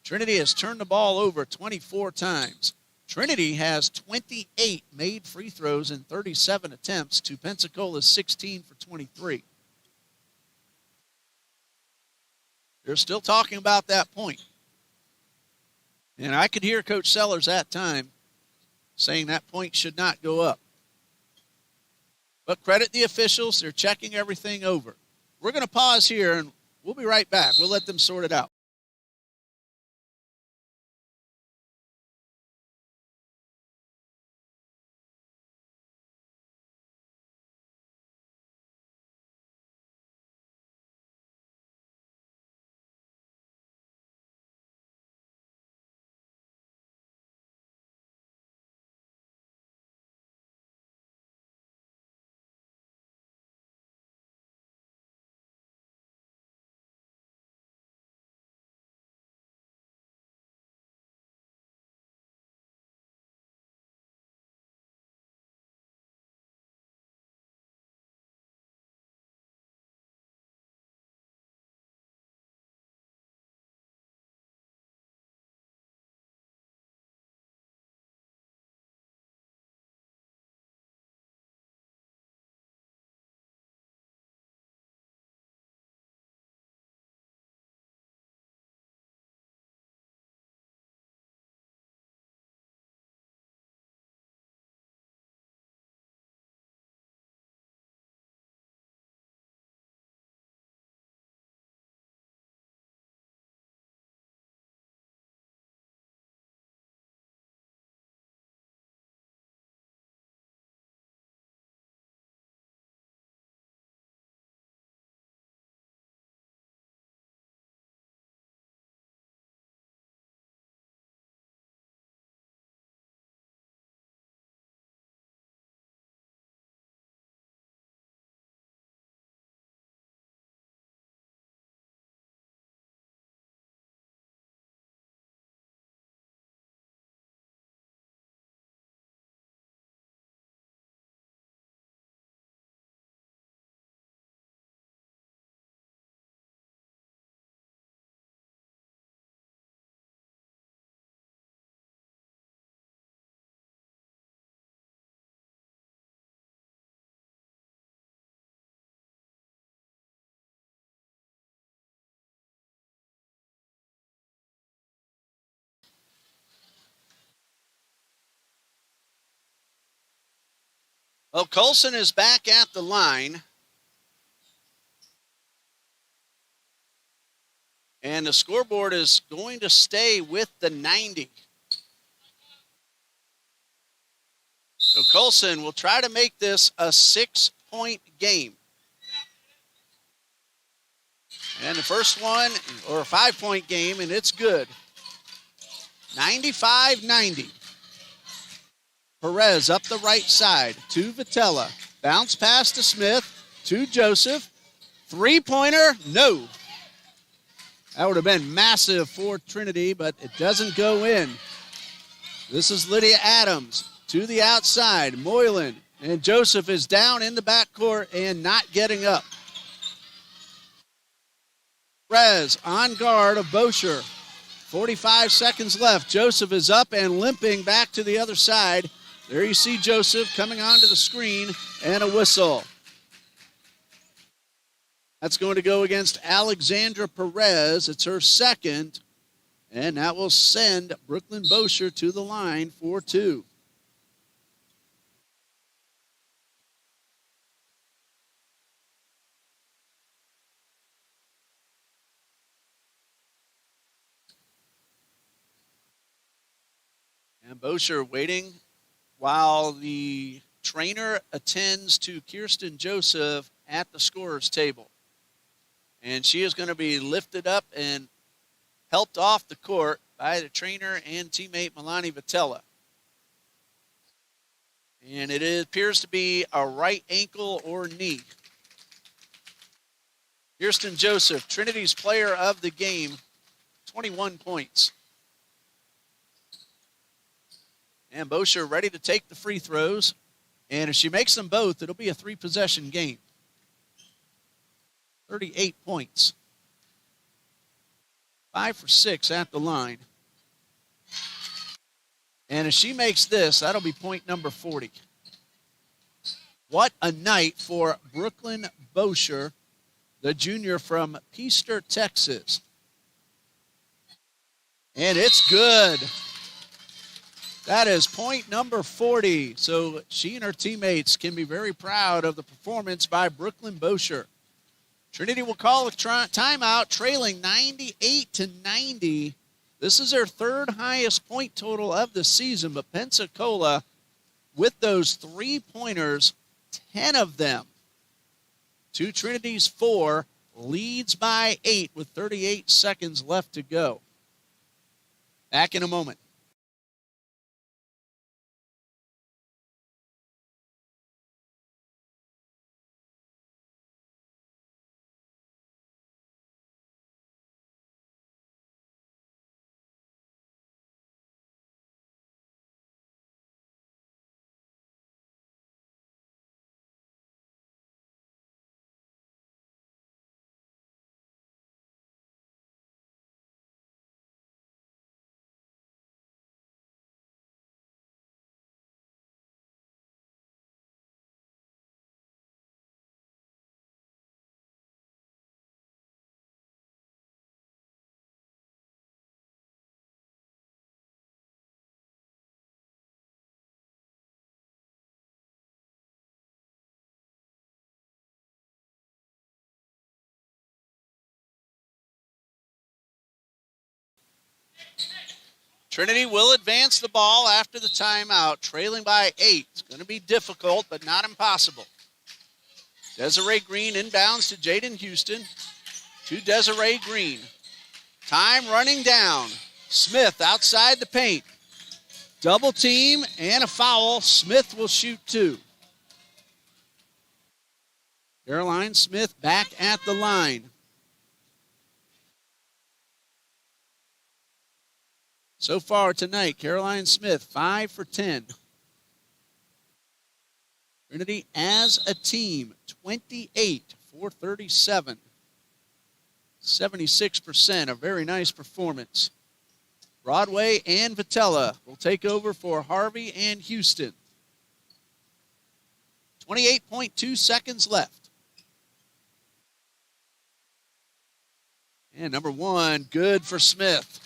Trinity has turned the ball over 24 times. Trinity has 28 made free throws in 37 attempts to Pensacola's 16 for 23. They're still talking about that point. And I could hear Coach Sellers that time saying that point should not go up. But credit the officials. They're checking everything over. We're going to pause here, and we'll be right back. We'll let them sort it out. Well, Colson is back at the line. And the scoreboard is going to stay with the 90. So Colson will try to make this a 6-point game. And the first one, or a 5-point game, and it's good. 95-90. Perez up the right side to Vitella. Bounce pass to Smith, to Joseph. Three-pointer, no. That would have been massive for Trinity, but it doesn't go in. This is Lydia Adams to the outside. Moylan and Joseph is down in the backcourt and not getting up. Perez on guard of Bosher. 45 seconds left. Joseph is up and limping back to the other side. There you see Joseph coming onto the screen and a whistle. That's going to go against Alexandra Perez. It's her second, and that will send Brooklyn Bosher to the line for two. And Bosher waiting while the trainer attends to Kirsten Joseph at the scorer's table. And she is going to be lifted up and helped off the court by the trainer and teammate Milani Vitella. And it appears to be a right ankle or knee. Kirsten Joseph, Trinity's player of the game, 21 points. And Bosher ready to take the free throws. And if she makes them both, it'll be a 3-possession game. 38 points. 5 for 6 at the line. And if she makes this, that'll be point number 40. What a night for Brooklyn Bosher, the junior from Peaster, Texas. And it's good. That is point number 40. So she and her teammates can be very proud of the performance by Brooklyn Bosher. Trinity will call a timeout, trailing 98-90. This is their third highest point total of the season, but Pensacola, with those three-pointers, 10 of them to Trinity's 4, leads by 8 with 38 seconds left to go. Back in a moment. Trinity will advance the ball after the timeout, trailing by 8. It's going to be difficult, but not impossible. Desiree Green inbounds to Jaden Houston. To Desiree Green. Time running down. Smith outside the paint. Double team and a foul. Smith will shoot 2. Caroline Smith back at the line. So far tonight, Caroline Smith, 5 for 10. Trinity as a team, 28 for 37. 76%, a very nice performance. Broadway and Vitella will take over for Harvey and Houston. 28.2 seconds left. And number 1, good for Smith.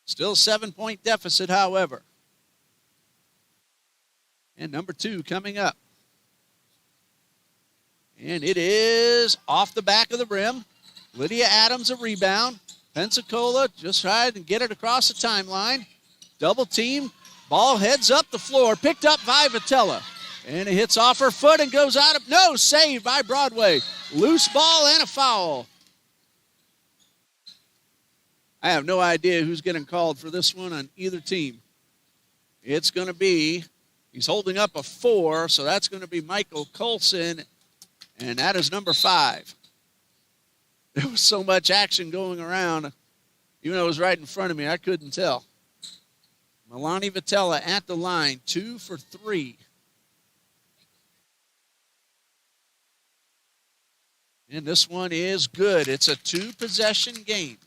Still 7-point deficit, however. And number 2 coming up. And it is off the back of the rim. Lydia Adams a rebound. Pensacola just tried to get it across the timeline. Double team. Ball heads up the floor. Picked up by Vitella. And it hits off her foot and goes out of... No, saved by Broadway. Loose ball and a foul. I have no idea who's getting called for this one on either team. It's going to be... He's holding up a 4, so that's going to be Michael Colson, and that is number 5. There was so much action going around. Even though it was right in front of me, I couldn't tell. Milani Vitella at the line, 2 for 3. And this one is good. It's a 2-possession game.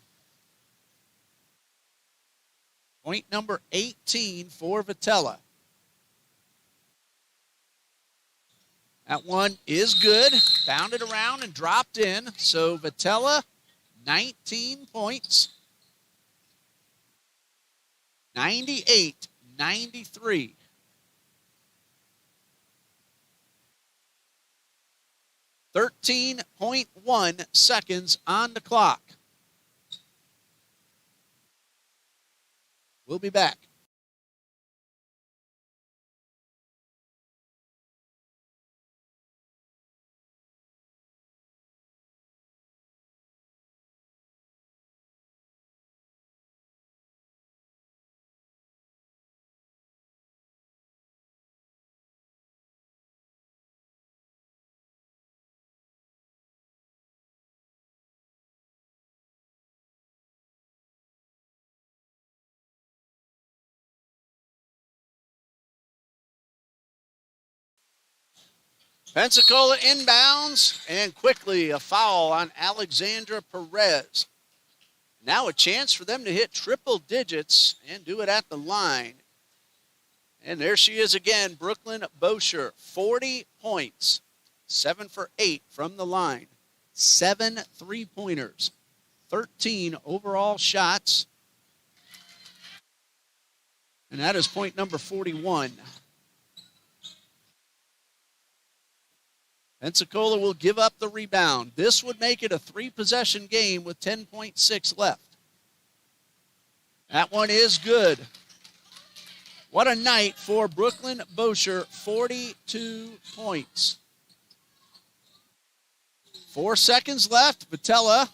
Point number 18 for Vitella. That one is good. Bounded around and dropped in. So Vitella, 19 points. 98-93. .1 seconds on the clock. We'll be back. Pensacola inbounds, and quickly a foul on Alexandra Perez. Now a chance for them to hit triple digits and do it at the line. And there she is again, Brooklyn Bosher, 40 points, 7 for 8 from the line, 7 3-pointers, 13 overall shots. And that is point number 41. Pensacola will give up the rebound. This would make it a 3-possession game with 10.6 left. That one is good. What a night for Brooklyn Bosher, 42 points. 4 seconds left. Vitella,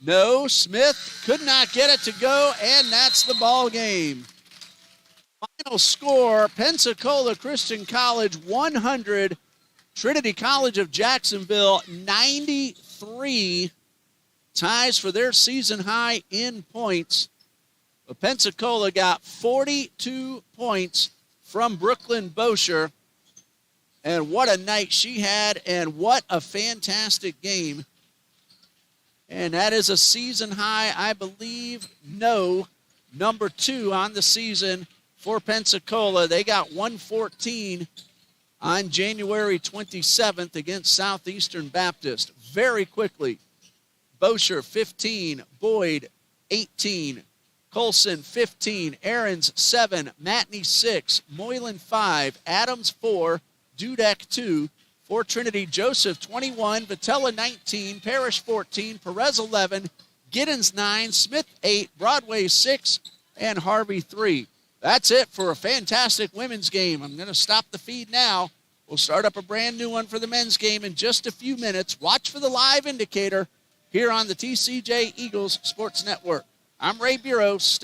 no. Smith could not get it to go, and that's the ball game. Final score, Pensacola Christian College 100, Trinity College of Jacksonville 93, ties for their season high in points. But Pensacola got 42 points from Brooklyn Bosher. And what a night she had, and what a fantastic game. And that is a season high, I believe, number 2 on the season for Pensacola. They got 114 on January 27th against Southeastern Baptist. Very quickly, Bosher 15, Boyd 18, Colson 15, Aarons 7, Matney 6, Moylan 5, Adams 4, Dudek 2, for Trinity, Joseph 21, Vitella 19, Parrish 14, Perez 11, Giddens 9, Smith 8, Broadway 6, and Harvey 3. That's it for a fantastic women's game. I'm going to stop the feed now. We'll start up a brand new one for the men's game in just a few minutes. Watch for the live indicator here on the TCJ Eagles Sports Network. I'm Ray Bureau. Stay